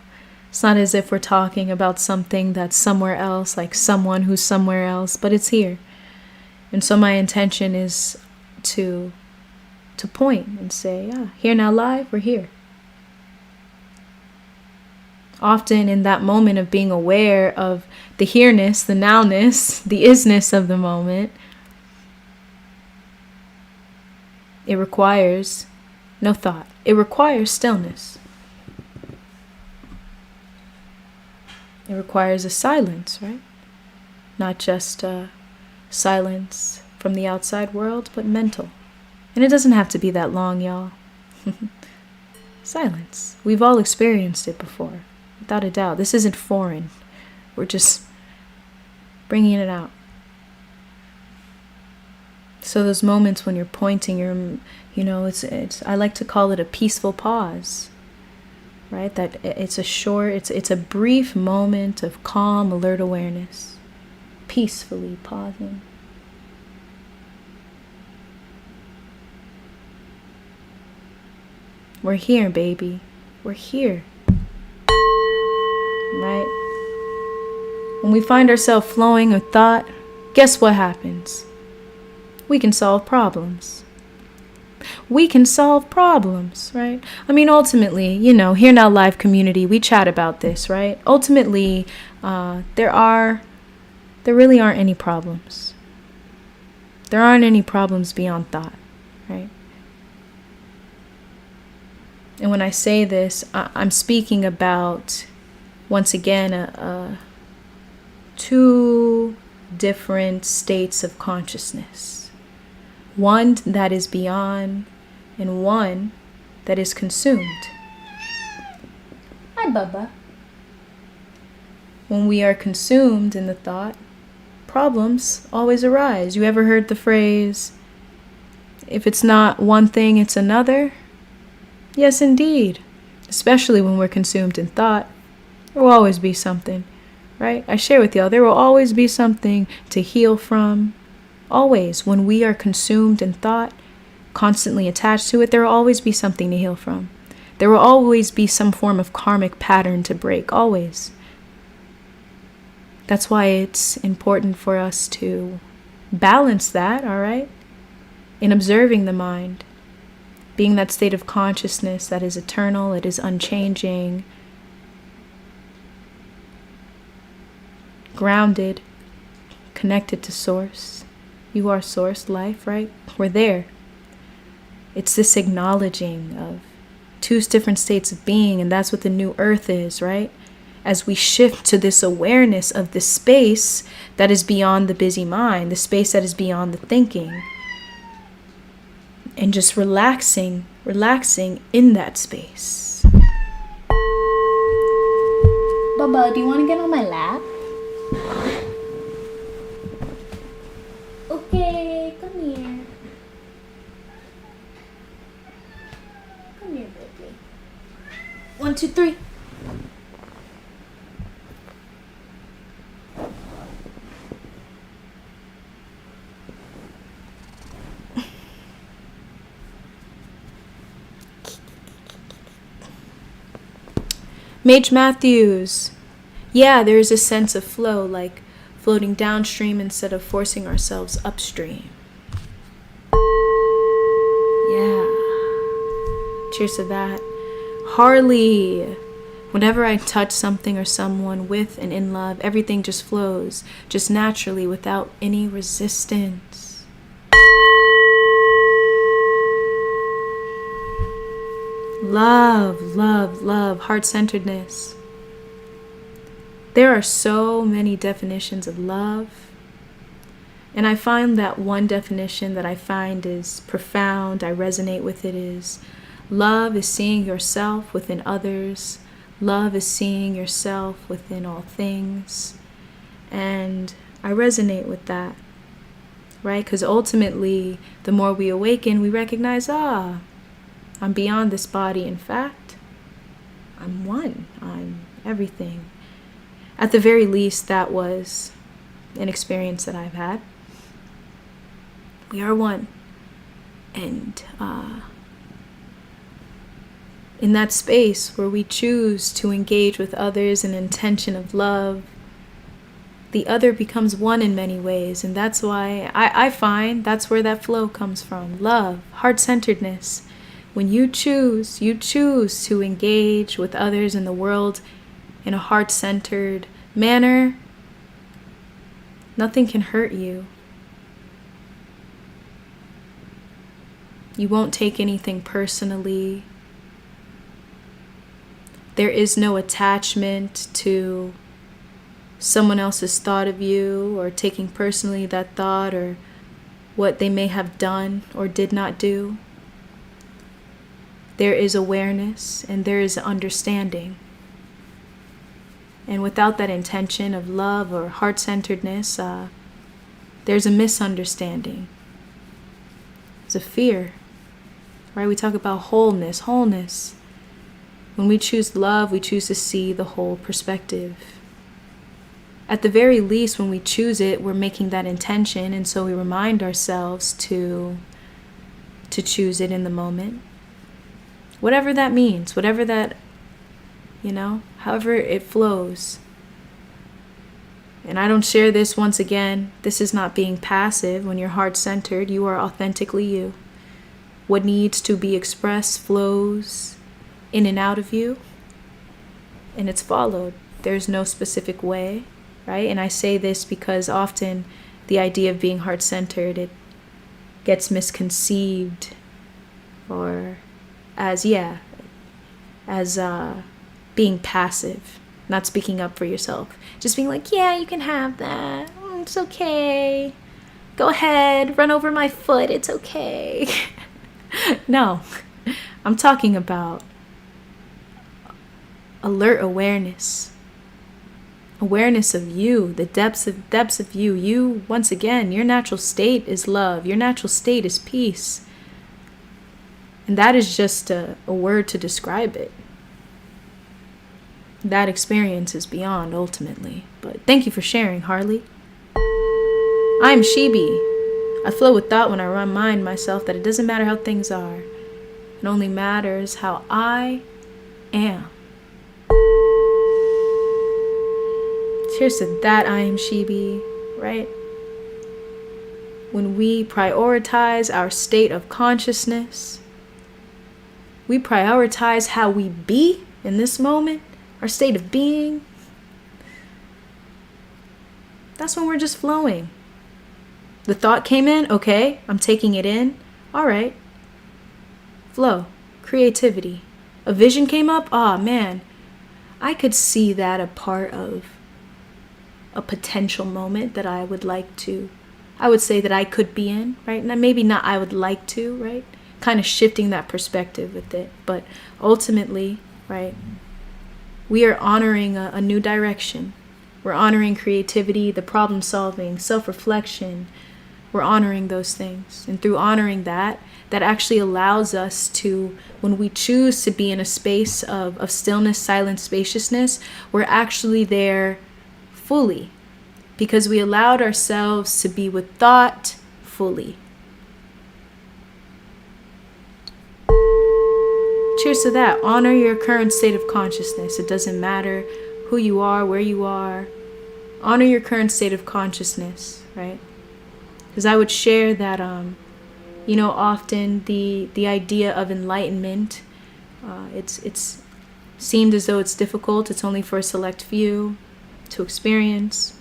It's not as if we're talking about something that's somewhere else, like someone who's somewhere else, but it's here. And so my intention is to point and say, yeah, here now live, we're here. Often in that moment of being aware of the here-ness, the now-ness, the isness of the moment, It requires no thought. It requires stillness. It requires a silence, right? Not just silence from the outside world, but mental. And it doesn't have to be that long, y'all. Silence. We've all experienced it before, without a doubt. This isn't foreign. We're just bringing it out. So those moments when you're pointing, it's I like to call it a peaceful pause, right? That it's a brief moment of calm, alert awareness, peacefully pausing. We're here, baby. We're here. Right? When we find ourselves flowing with thought, guess what happens? We can solve problems. We can solve problems, right? I mean, ultimately, here Now Live community, we chat about this, right? Ultimately, there really aren't any problems. There aren't any problems beyond thought, right? And when I say this, I'm speaking about, once again, two different states of consciousness. One that is beyond and one that is consumed. Hi, Bubba. When we are consumed in the thought, problems always arise. You ever heard the phrase, if it's not one thing, it's another? Yes, indeed. Especially when we're consumed in thought, there will always be something, right? I share with y'all, there will always be something to heal from. Always, when we are consumed in thought, constantly attached to it, there will always be something to heal from. There will always be some form of karmic pattern to break, always. That's why it's important for us to balance that, all right? In observing the mind. Being that state of consciousness that is eternal, it is unchanging, grounded, connected to source. You are source, life, right? We're there. It's this acknowledging of two different states of being, and that's what the new earth is, right? As we shift to this awareness of the space that is beyond the busy mind, the space that is beyond the thinking. And just relaxing in that space. Bubba, do you want to get on my lap? Okay, come here. Come here, baby. 1, 2, 3. Mage Matthews. Yeah, there is a sense of flow, like floating downstream instead of forcing ourselves upstream. Yeah. Cheers to that. Harley. Whenever I touch something or someone with and in love, everything just flows, just naturally, without any resistance. Love, love, love, heart-centeredness. There are so many definitions of love. And I find that one definition that I find is profound, I resonate with it, is love is seeing yourself within others. Love is seeing yourself within all things. And I resonate with that, right? Because ultimately, the more we awaken, we recognize, I'm beyond this body. In fact, I'm one. I'm everything. At the very least, that was an experience that I've had. We are one. And in that space where we choose to engage with others in intention of love, the other becomes one in many ways. And that's why I find that's where that flow comes from. Love, heart-centeredness. When you choose to engage with others in the world in a heart-centered manner, nothing can hurt you. You won't take anything personally. There is no attachment to someone else's thought of you, or taking personally that thought or what they may have done or did not do. There is awareness and there is understanding. And without that intention of love or heart-centeredness, there's a misunderstanding. There's a fear, right? We talk about wholeness. When we choose love, we choose to see the whole perspective. At the very least, when we choose it, we're making that intention, and so we remind ourselves to choose it in the moment. Whatever that means, whatever that, however it flows. And I don't share this once again. This is not being passive. When you're heart-centered, you are authentically you. What needs to be expressed flows in and out of you, and it's followed. There's no specific way, right? And I say this because often the idea of being heart-centered, it gets misconceived or as being passive, not speaking up for yourself, just being like, yeah, you can have that, it's okay, go ahead, run over my foot, it's okay. No, I'm talking about alert awareness of you, the depths of you. You, once again, your natural state is love. Your natural state is peace. And that is just a word to describe it. That experience is beyond, ultimately. But thank you for sharing, Harley. I'm Shibi. I flow with thought when I remind myself that it doesn't matter how things are. It only matters how I am. Cheers to that, I am Shibi, right? When we prioritize our state of consciousness, we prioritize how we be in this moment, our state of being. That's when we're just flowing. The thought came in, okay, I'm taking it in, all right. Flow, creativity. A vision came up, man, I could see that a part of a potential moment that I would say that I could be in, right? And maybe not I would like to, right? Kind of shifting that perspective with it. But ultimately, right, we are honoring a new direction. We're honoring creativity, the problem solving, self-reflection. We're honoring those things. And through honoring that actually allows us to, when we choose to be in a space of stillness, silence, spaciousness, we're actually there fully, because we allowed ourselves to be with thought fully. Cheers to that. Honor your current state of consciousness. It doesn't matter who you are, where you are. Honor your current state of consciousness, right? Because I would share that, often the idea of enlightenment, it's seemed as though it's difficult. It's only for a select few to experience.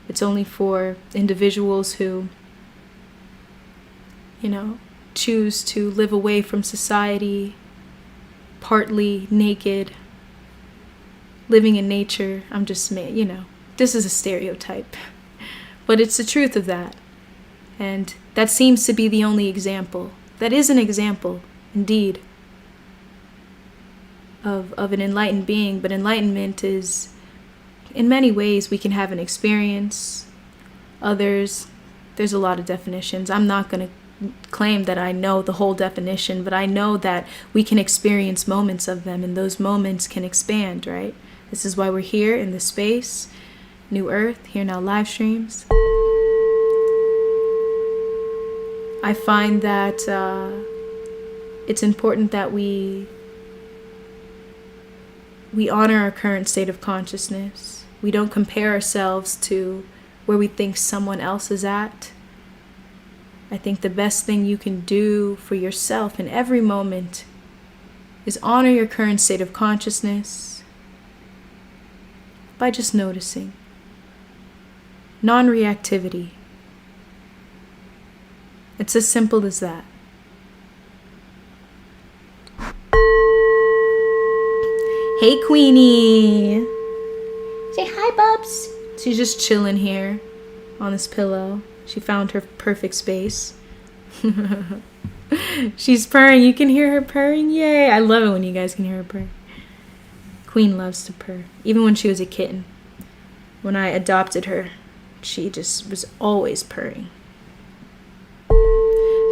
It's only for individuals who, choose to live away from society, partly naked, living in nature. I'm just, this is a stereotype, but it's the truth of that. And that seems to be the only example. That is an example, indeed, of an enlightened being. But enlightenment is, in many ways, we can have an experience. Others, there's a lot of definitions. I'm not going to claim that I know the whole definition, but I know that we can experience moments of them, and those moments can expand, right? This is why we're here in this space, New Earth, Here Now live streams. I find that it's important that we honor our current state of consciousness. We don't compare ourselves to where we think someone else is at. I think the best thing you can do for yourself in every moment is honor your current state of consciousness by just noticing. Non-reactivity. It's as simple as that. Hey, Queenie. Say hi, Bubs. She's just chilling here on this pillow. She found her perfect space. She's purring. You can hear her purring. Yay. I love it when you guys can hear her purr. Queen loves to purr. Even when she was a kitten. When I adopted her, she just was always purring.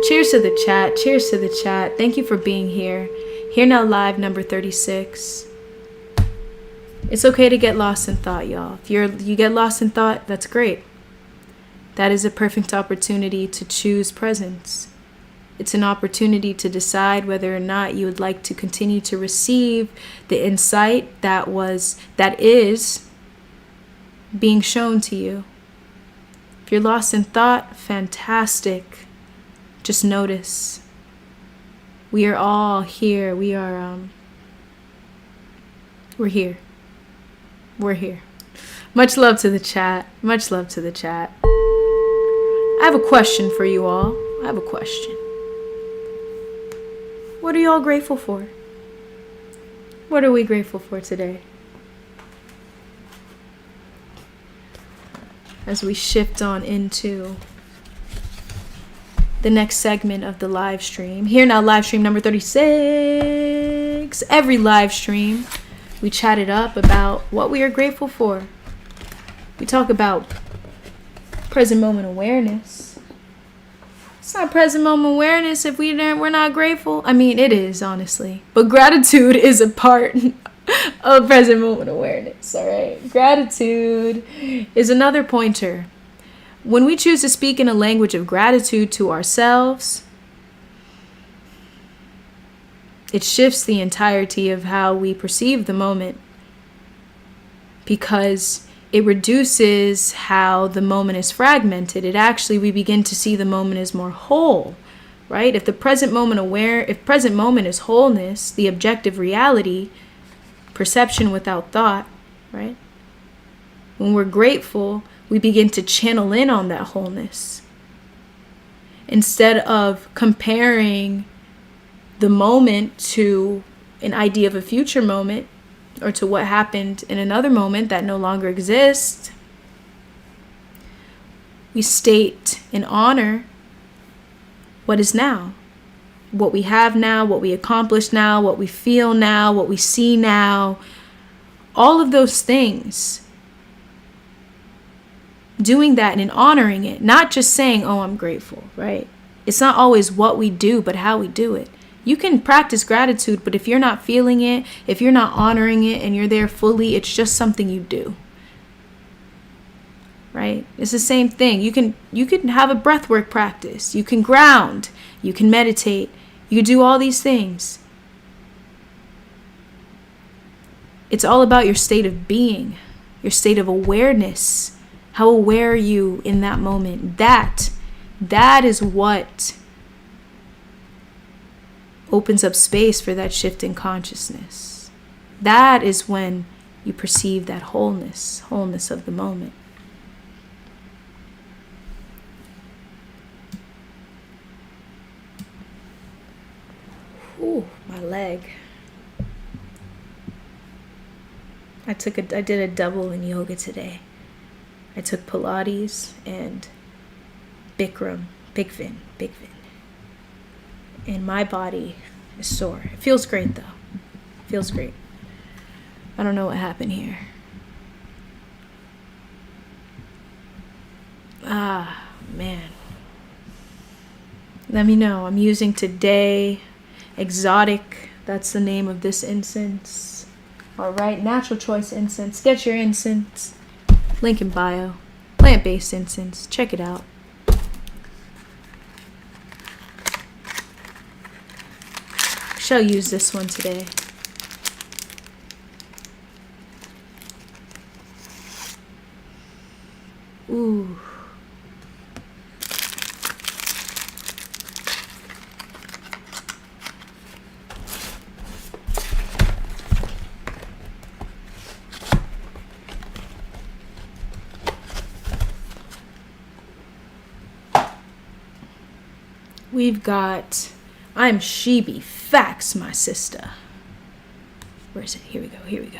Cheers to the chat. Cheers to the chat. Thank you for being here. Here Now Live number 36. It's okay to get lost in thought, y'all. If you get lost in thought, that's great. That is a perfect opportunity to choose presence. It's an opportunity to decide whether or not you would like to continue to receive the insight that is being shown to you. If you're lost in thought, fantastic. Just notice. We are all here. We're here. We're here. Much love to the chat. Much love to the chat. I have a question for you all. I have a question. What are you all grateful for? What are we grateful for today? As we shift on into the next segment of the live stream. Here Now live stream number 36. Every live stream, we chat it up about what we are grateful for. We talk about present moment awareness. It's not present moment awareness if we're not grateful. I mean, it is, honestly. But gratitude is a part of present moment awareness, all right? Gratitude is another pointer. When we choose to speak in a language of gratitude to ourselves, it shifts the entirety of how we perceive the moment, because it reduces how the moment is fragmented. We begin to see the moment as more whole, right? If present moment is wholeness, the objective reality, perception without thought, right? When we're grateful, we begin to channel in on that wholeness. Instead of comparing the moment to an idea of a future moment or to what happened in another moment that no longer exists, we state and honor what is now, what we have now, what we accomplish now, what we feel now, what we see now, all of those things. Doing that and honoring it, not just saying, oh, I'm grateful, right? It's not always what we do, but how we do it. You can practice gratitude, but if you're not feeling it, if you're not honoring it and you're there fully, it's just something you do, right? It's the same thing. You can have a breathwork practice. You can ground. You can meditate. You can do all these things. It's all about your state of being, your state of awareness. How aware are you in that moment? That is what opens up space for that shift in consciousness. That is when you perceive that wholeness of the moment. Ooh, my leg. I did a double in yoga today. I took Pilates and Bikram, Big Fin. And my body is sore. It feels great though. It feels great. I don't know what happened here. Ah, man. Let me know. I'm using today Exotic. That's the name of this incense. All right, natural choice incense. Get your incense. Link in bio. Plant-based incense. Check it out. Shall use this one today. Ooh. We've got I'm Sheeby. Facts, my sister. Where is it? Here we go. Here we go.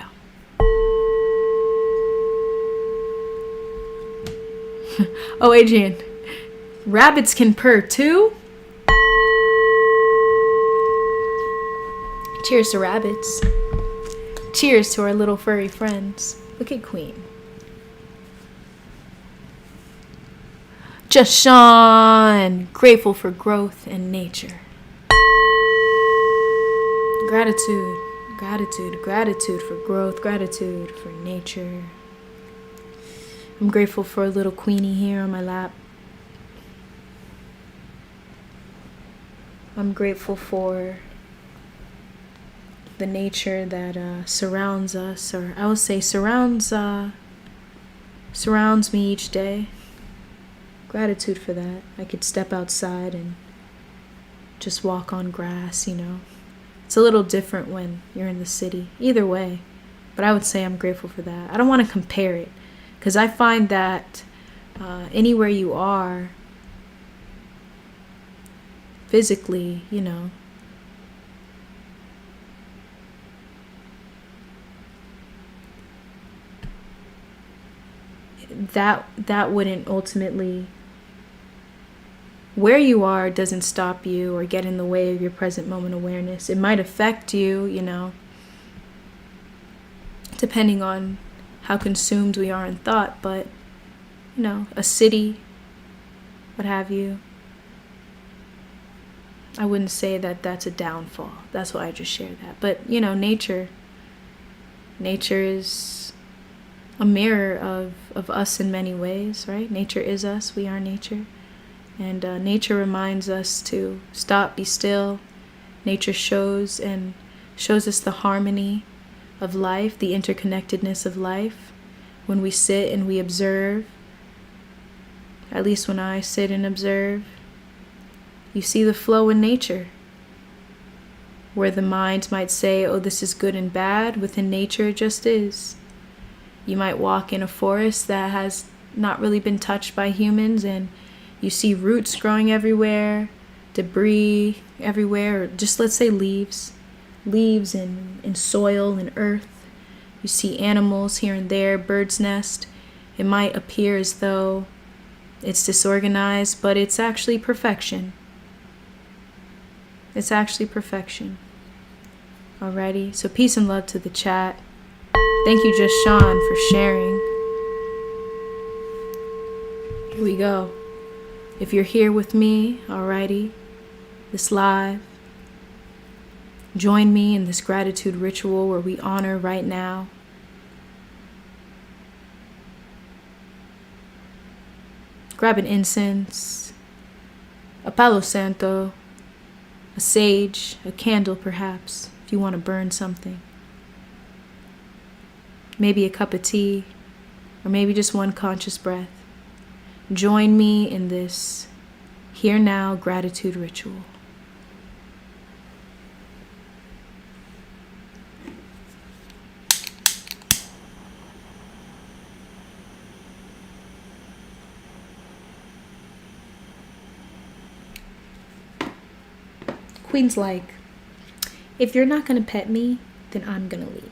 Oh, Adrian. Rabbits can purr too? Cheers to rabbits. Cheers to our little furry friends. Look at Queen. Just Sean. Grateful for growth and nature. Gratitude. Gratitude. Gratitude for growth. Gratitude for nature. I'm grateful for a little Queenie here on my lap. I'm grateful for the nature that surrounds us, or I will say surrounds me each day. Gratitude for that. I could step outside and just walk on grass, you know. It's a little different when you're in the city. Either way. But I would say I'm grateful for that. I don't want to compare it, because I find that anywhere you are, physically, you know, that wouldn't ultimately, where you are doesn't stop you or get in the way of your present moment awareness. It might affect you, you know, depending on how consumed we are in thought, but, you know, a city, what have you, I wouldn't say that that's a downfall. That's why I just shared that. But, you know, nature is a mirror of us in many ways, right? Nature is us. We are nature. And nature reminds us to stop, be still. Nature shows us the harmony of life, the interconnectedness of life. When we sit and we observe, at least when I sit and observe, you see the flow in nature. Where the mind might say, oh, this is good and bad, within nature it just is. You might walk in a forest that has not really been touched by humans, and you see roots growing everywhere, debris everywhere, or just let's say leaves and soil and earth. You see animals here and there, birds' nest. It might appear as though it's disorganized, but it's actually perfection. It's actually perfection. Alrighty, so peace and love to the chat. Thank you, Just Sean, for sharing. Here we go. If you're here with me, alrighty, this live, join me in this gratitude ritual where we honor right now. Grab an incense, a palo santo, a sage, a candle perhaps, if you want to burn something. Maybe a cup of tea, or maybe just one conscious breath. Join me in this here now gratitude ritual. Queen's like, if you're not going to pet me, then I'm going to leave.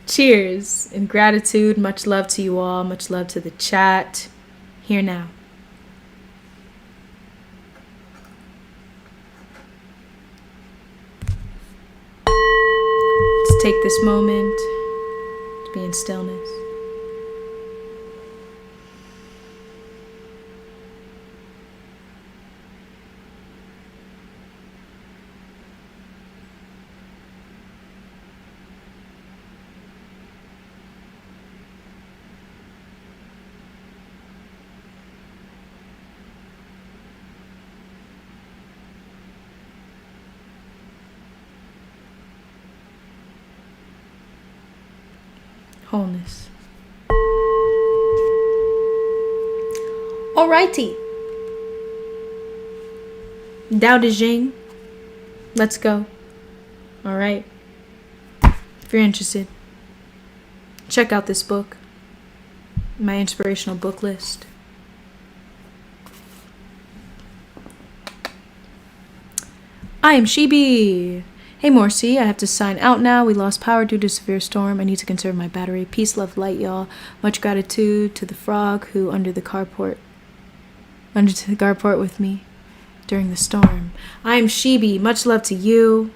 Cheers and gratitude. Much love to you all. Much love to the chat. Here now. Let's take this moment to be in stillness. Wholeness. Alrighty. Dao De Jing. Let's go. Alright. If you're interested, check out this book. My inspirational book list. I am Shibi. Hey Morcie, I have to sign out now. We lost power due to severe storm. I need to conserve my battery. Peace, love, light, y'all. Much gratitude to the frog who under the carport with me during the storm. I am Shibi. Much love to you.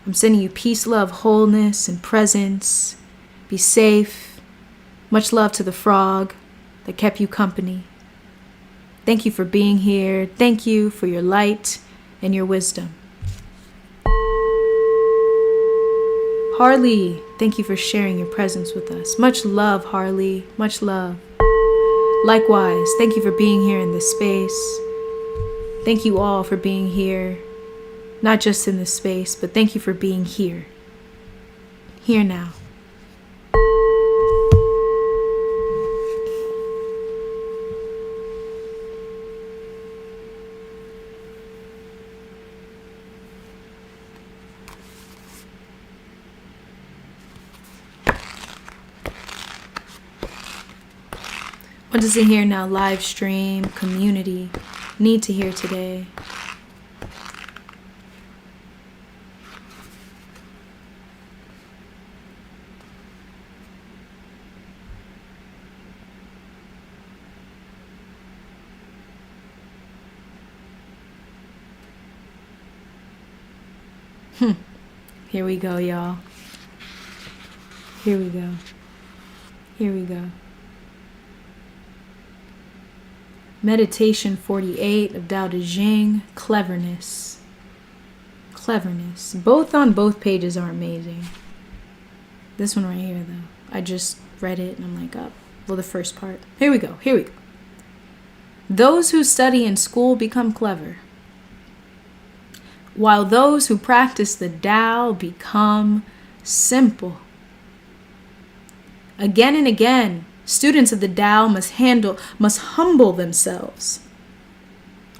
I'm sending you peace, love, wholeness, and presence. Be safe. Much love to the frog that kept you company. Thank you for being here. Thank you for your light and your wisdom. Harley, thank you for sharing your presence with us. Much love, Harley. Much love. Likewise, thank you for being here in this space. Thank you all for being here. Not just in this space, but thank you for being here. Here now. What does it hear now? Live stream, community, need to hear today. Here we go, y'all. Here we go. Here we go. Meditation 48 of Tao Te Ching, cleverness. Cleverness. Both on both pages are amazing. This one right here, though. I just read it and I'm like, oh, well, the first part. Here we go. Here we go. Those who study in school become clever, while those who practice the Tao become simple. Again and again, students of the Tao must humble themselves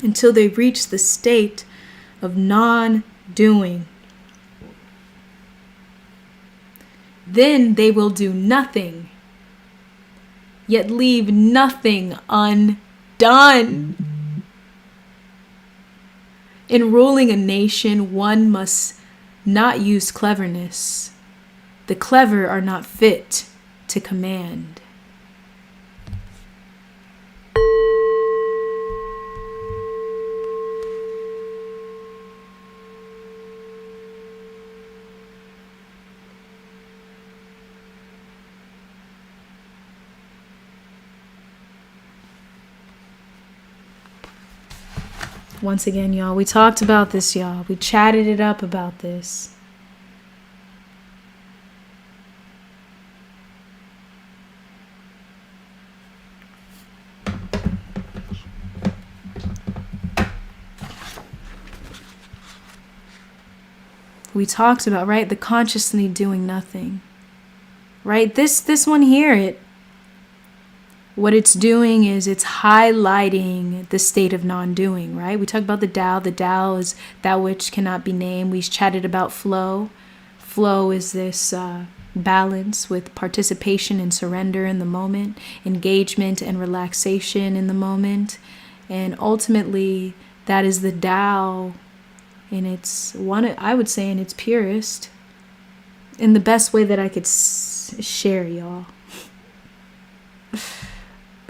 until they reach the state of non-doing. Then they will do nothing, yet leave nothing undone. In ruling a nation, one must not use cleverness. The clever are not fit to command. Once again, y'all, we talked about this, y'all. We chatted it up about this. We talked about, right, the consciously doing nothing. Right? This one here, what it's doing is it's highlighting the state of non-doing, right? We talked about the Tao. The Tao is that which cannot be named. We chatted about flow. Flow is this balance with participation and surrender in the moment, engagement and relaxation in the moment. And ultimately, that is the Tao in its I would say in its purest, in the best way that I could share, y'all.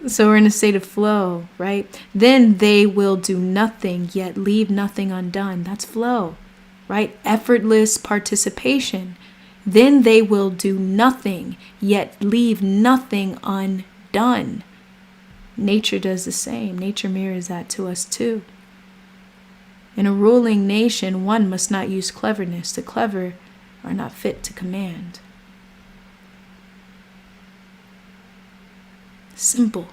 So we're in a state of flow, right? Then they will do nothing, yet leave nothing undone. That's flow, right? Effortless participation. Then they will do nothing, yet leave nothing undone. Nature does the same. Nature mirrors that to us too. In a ruling nation, one must not use cleverness. The clever are not fit to command. Simple.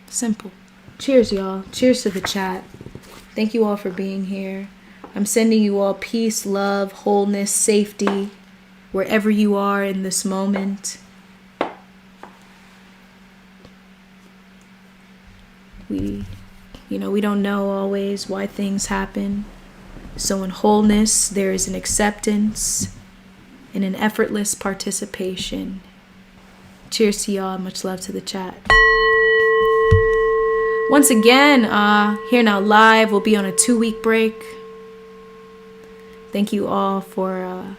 Simple. Cheers, y'all. Cheers to the chat. Thank you all for being here. I'm sending you all peace, love, wholeness, safety, wherever you are in this moment. We don't know always why things happen. So in wholeness, there is an acceptance and an effortless participation. Cheers to y'all. Much love to the chat. Once again, here now live. We'll be on a 2-week break. Thank you all for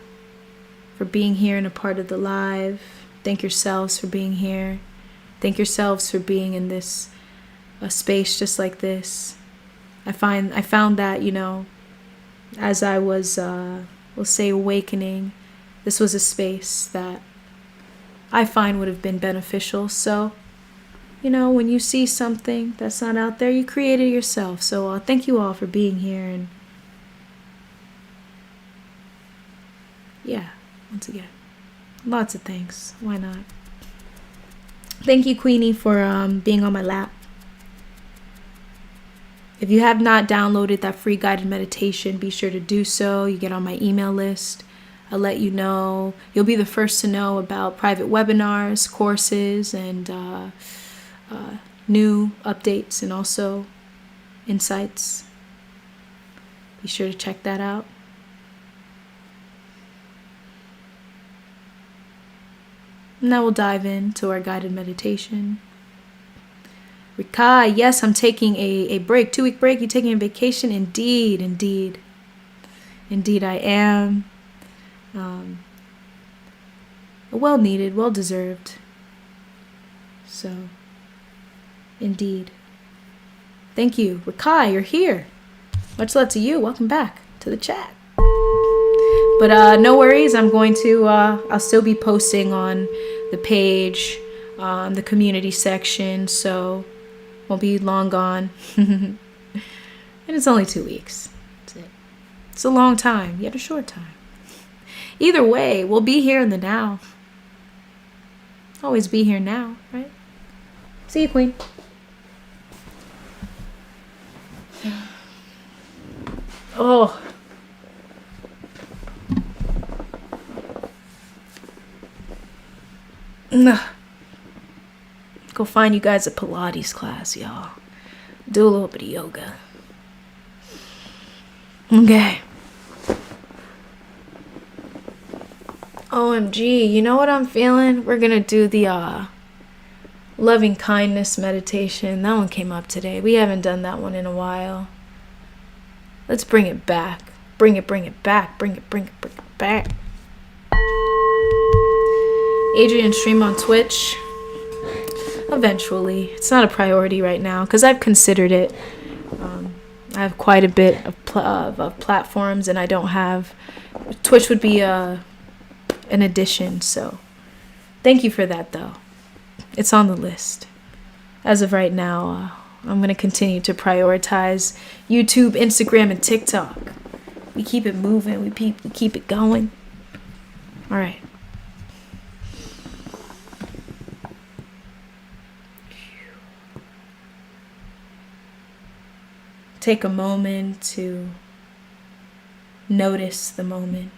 being here and a part of the live. Thank yourselves for being here. Thank yourselves for being in this a space just like this. I found that, as I was, we'll say, awakening, this was a space that I find would have been beneficial. So, when you see something that's not out there, you create it yourself. So thank you all for being here. And yeah, once again, lots of thanks. Why not? Thank you, Queenie, for being on my lap. If you have not downloaded that free guided meditation, be sure to do so. You get on my email list. I'll let you know. You'll be the first to know about private webinars, courses, and new updates and also insights. Be sure to check that out. Now we'll dive into our guided meditation. Rikai, yes, I'm taking a break, 2-week break. You taking a vacation? Indeed I am. Well needed, well deserved. So, indeed. Thank you. Rikai, you're here. Much love to you. Welcome back to the chat. But no worries, I'm going to, I'll still be posting on the page, the community section, so won't be long gone. And it's only 2 weeks. That's it. It's a long time, yet a short time. Either way, we'll be here in the now. Always be here now, right? See you, Queen. Oh. Go find you guys a Pilates class, y'all. Do a little bit of yoga. Okay. OMG, you know what I'm feeling? We're gonna do the loving kindness meditation. That one came up today. We haven't done that one in a while. Let's bring it back. Bring it back. Bring it back. Adrian, stream on Twitch. Eventually. It's not a priority right now because I've considered it. I have quite a bit of platforms, and I don't have... Twitch would be an addition, so... Thank you for that, though. It's on the list. As of right now, I'm going to continue to prioritize YouTube, Instagram, and TikTok. We keep it moving. We keep it going. All right. Take a moment to notice the moment.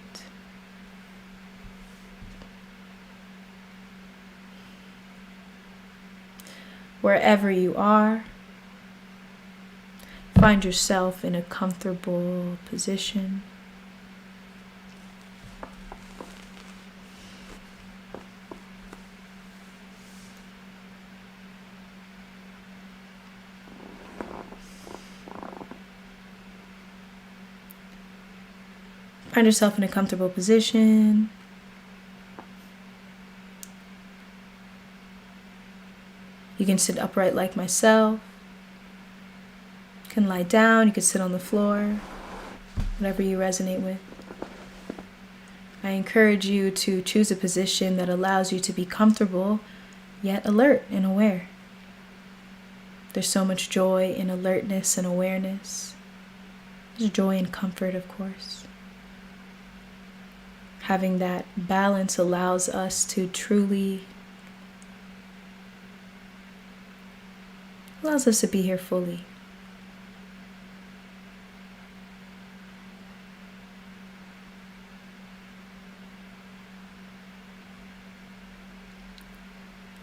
Wherever you are, find yourself in a comfortable position. Find yourself in a comfortable position. You can sit upright like myself. You can lie down. You can sit on the floor. Whatever you resonate with. I encourage you to choose a position that allows you to be comfortable, yet alert and aware. There's so much joy in alertness and awareness. There's joy and comfort, of course. Having that balance allows us to truly, allows us to be here fully.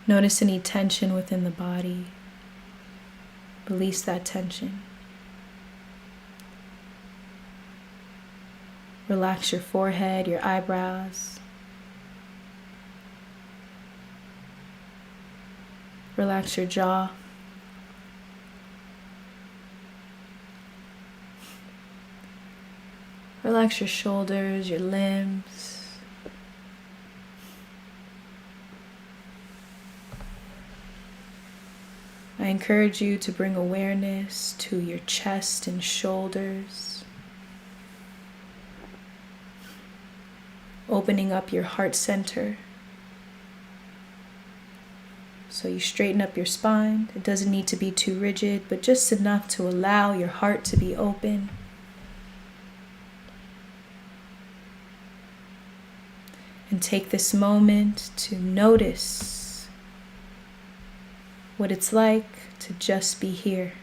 Notice any tension within the body. Release that tension. Relax your forehead, your eyebrows. Relax your jaw. Relax your shoulders, your limbs. I encourage you to bring awareness to your chest and shoulders, opening up your heart center. So you straighten up your spine. It doesn't need to be too rigid, but just enough to allow your heart to be open. And take this moment to notice what it's like to just be here.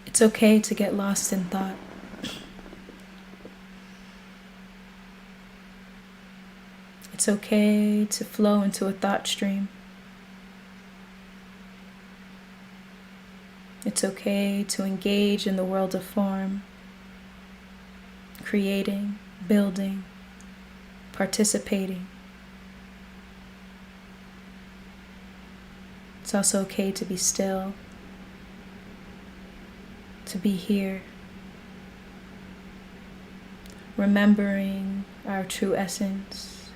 It's okay to get lost in thought. It's okay to flow into a thought stream. It's okay to engage in the world of form, creating, building, participating. It's also okay to be still, to be here, remembering our true essence,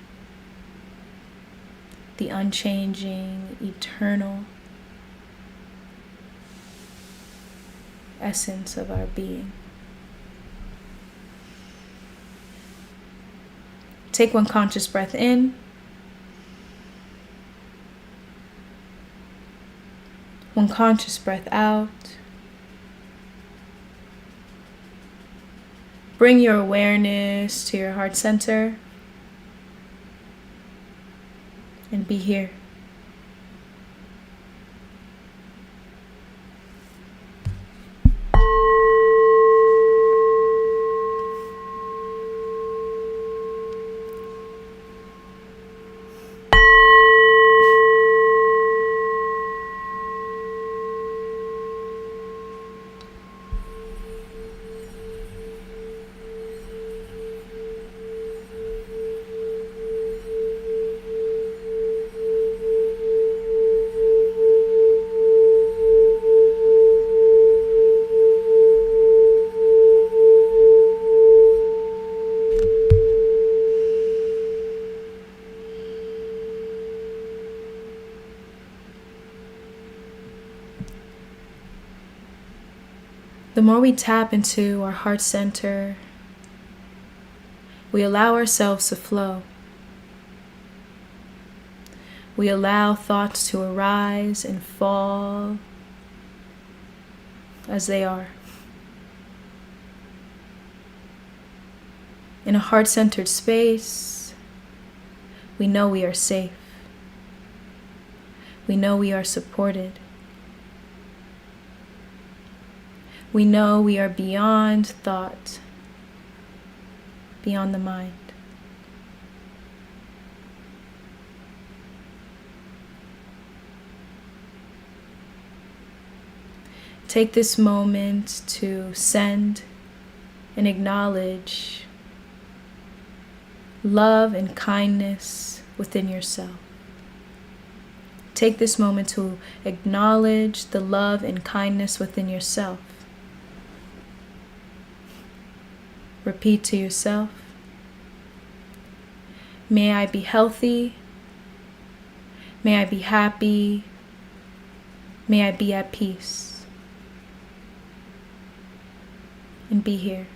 the unchanging, eternal essence of our being. Take one conscious breath in, one conscious breath out. Bring your awareness to your heart center and be here. The more we tap into our heart center, we allow ourselves to flow. We allow thoughts to arise and fall as they are. In a heart-centered space, we know we are safe. We know we are supported. We know we are beyond thought, beyond the mind. Take this moment to send and acknowledge love and kindness within yourself. Take this moment to acknowledge the love and kindness within yourself. Repeat to yourself, may I be healthy, may I be happy, may I be at peace, and be here.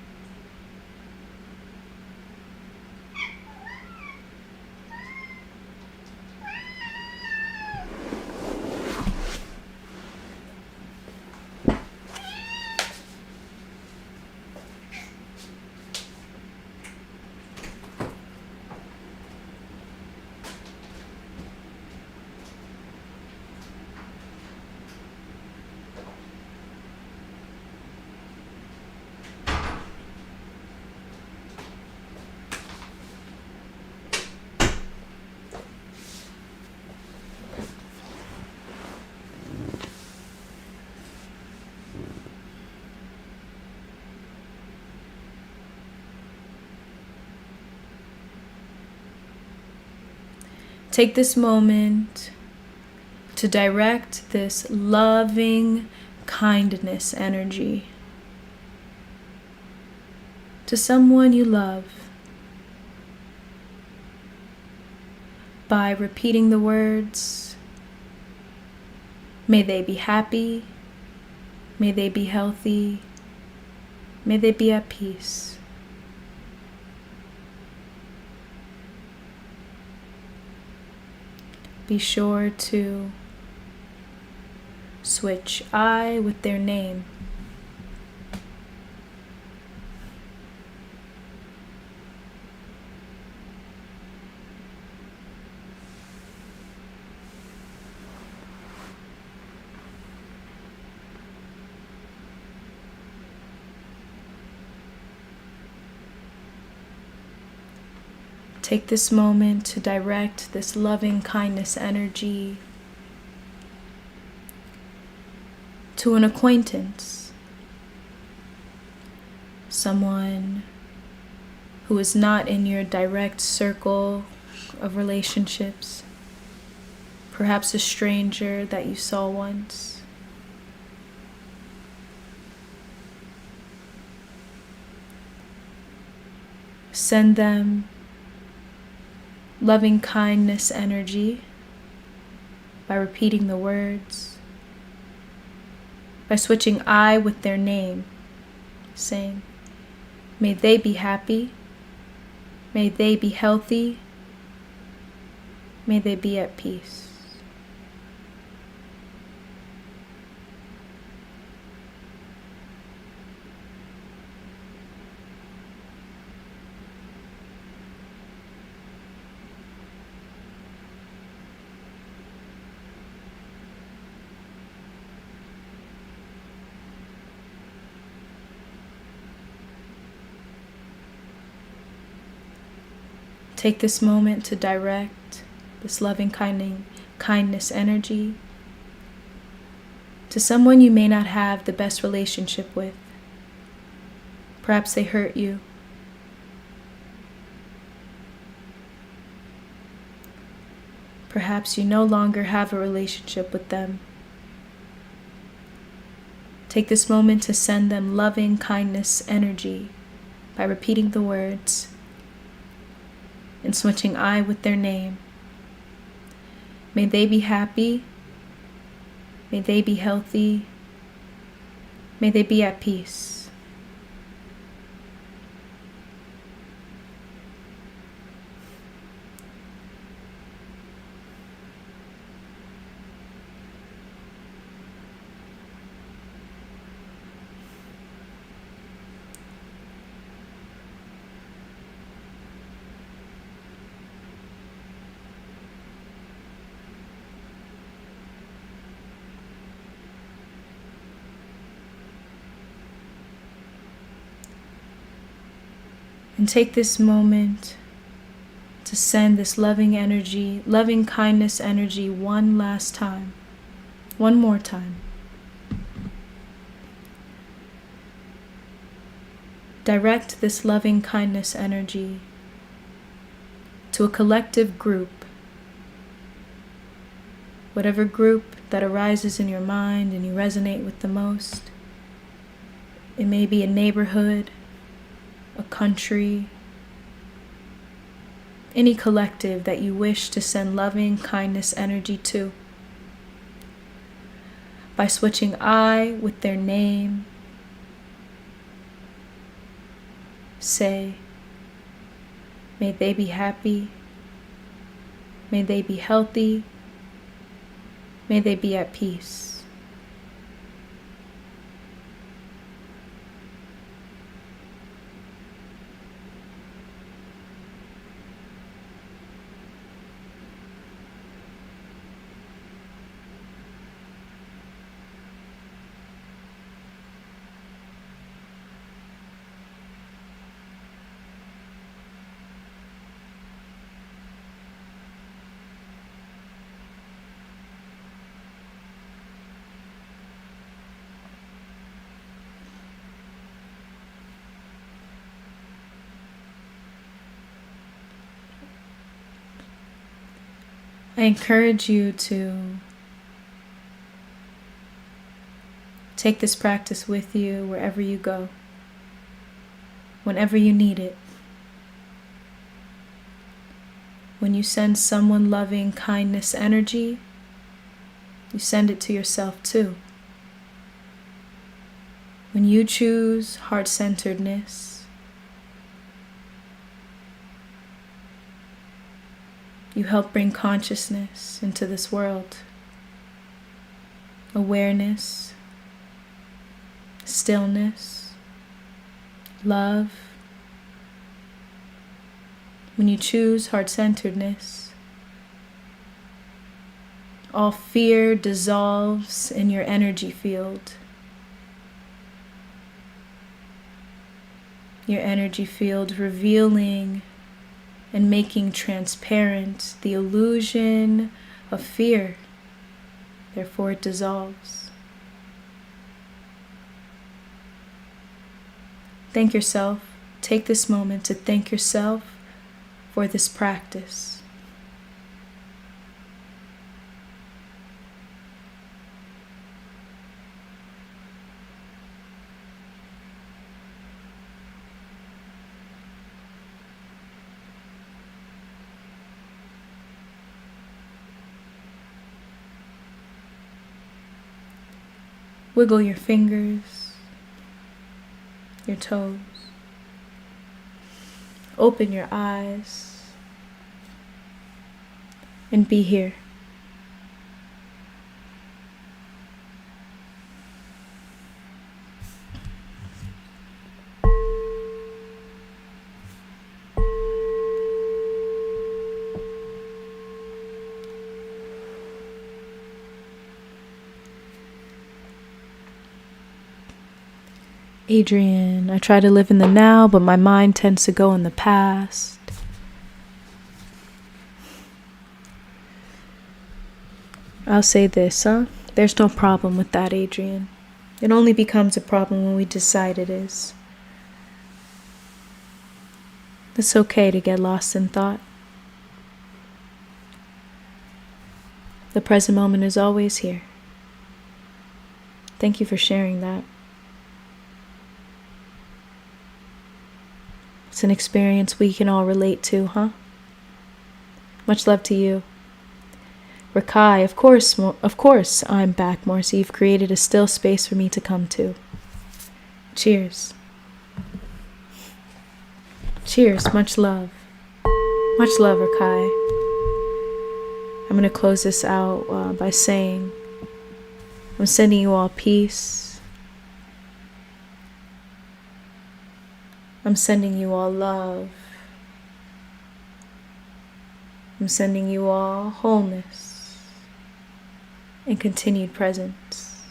Take this moment to direct this loving kindness energy to someone you love by repeating the words, may they be happy, may they be healthy, may they be at peace. Be sure to switch I with their name. Take this moment to direct this loving kindness energy to an acquaintance, someone who is not in your direct circle of relationships, perhaps a stranger that you saw once. Send them loving kindness energy by repeating the words, by switching I with their name, saying, may they be happy, may they be healthy, may they be at peace. Take this moment to direct this loving kindness energy to someone you may not have the best relationship with. Perhaps they hurt you. Perhaps you no longer have a relationship with them. Take this moment to send them loving kindness energy by repeating the words and switching I with their name. May they be happy, may they be healthy, may they be at peace. And take this moment to send this loving energy, loving kindness energy one last time, one more time. Direct this loving kindness energy to a collective group, whatever group that arises in your mind and you resonate with the most. It may be a neighborhood, a country, any collective that you wish to send loving kindness energy to. By switching I with their name, say, may they be happy, may they be healthy, may they be at peace. I encourage you to take this practice with you wherever you go, whenever you need it. When you send someone loving kindness energy, you send it to yourself too. When you choose heart-centeredness, you help bring consciousness into this world. Awareness, stillness, love. When you choose heart-centeredness, all fear dissolves in your energy field. Your energy field revealing and making transparent the illusion of fear. Therefore, it dissolves. Thank yourself. Take this moment to thank yourself for this practice. Wiggle your fingers, your toes. Open your eyes and be here. Adrian, I try to live in the now, but my mind tends to go in the past. I'll say this, There's no problem with that, Adrian. It only becomes a problem when we decide it is. It's okay to get lost in thought. The present moment is always here. Thank you for sharing that. It's an experience we can all relate to, huh? Much love to you. Rakai, of course, I'm back, Morcie. You've created a still space for me to come to. Cheers. Cheers, much love. Much love, Rakai. I'm going to close this out by saying, I'm sending you all peace. I'm sending you all love. I'm sending you all wholeness and continued presence.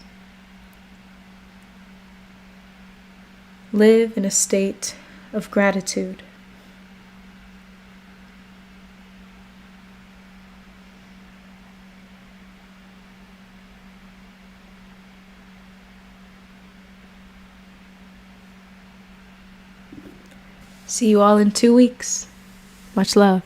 Live in a state of gratitude. See you all in 2 weeks. Much love.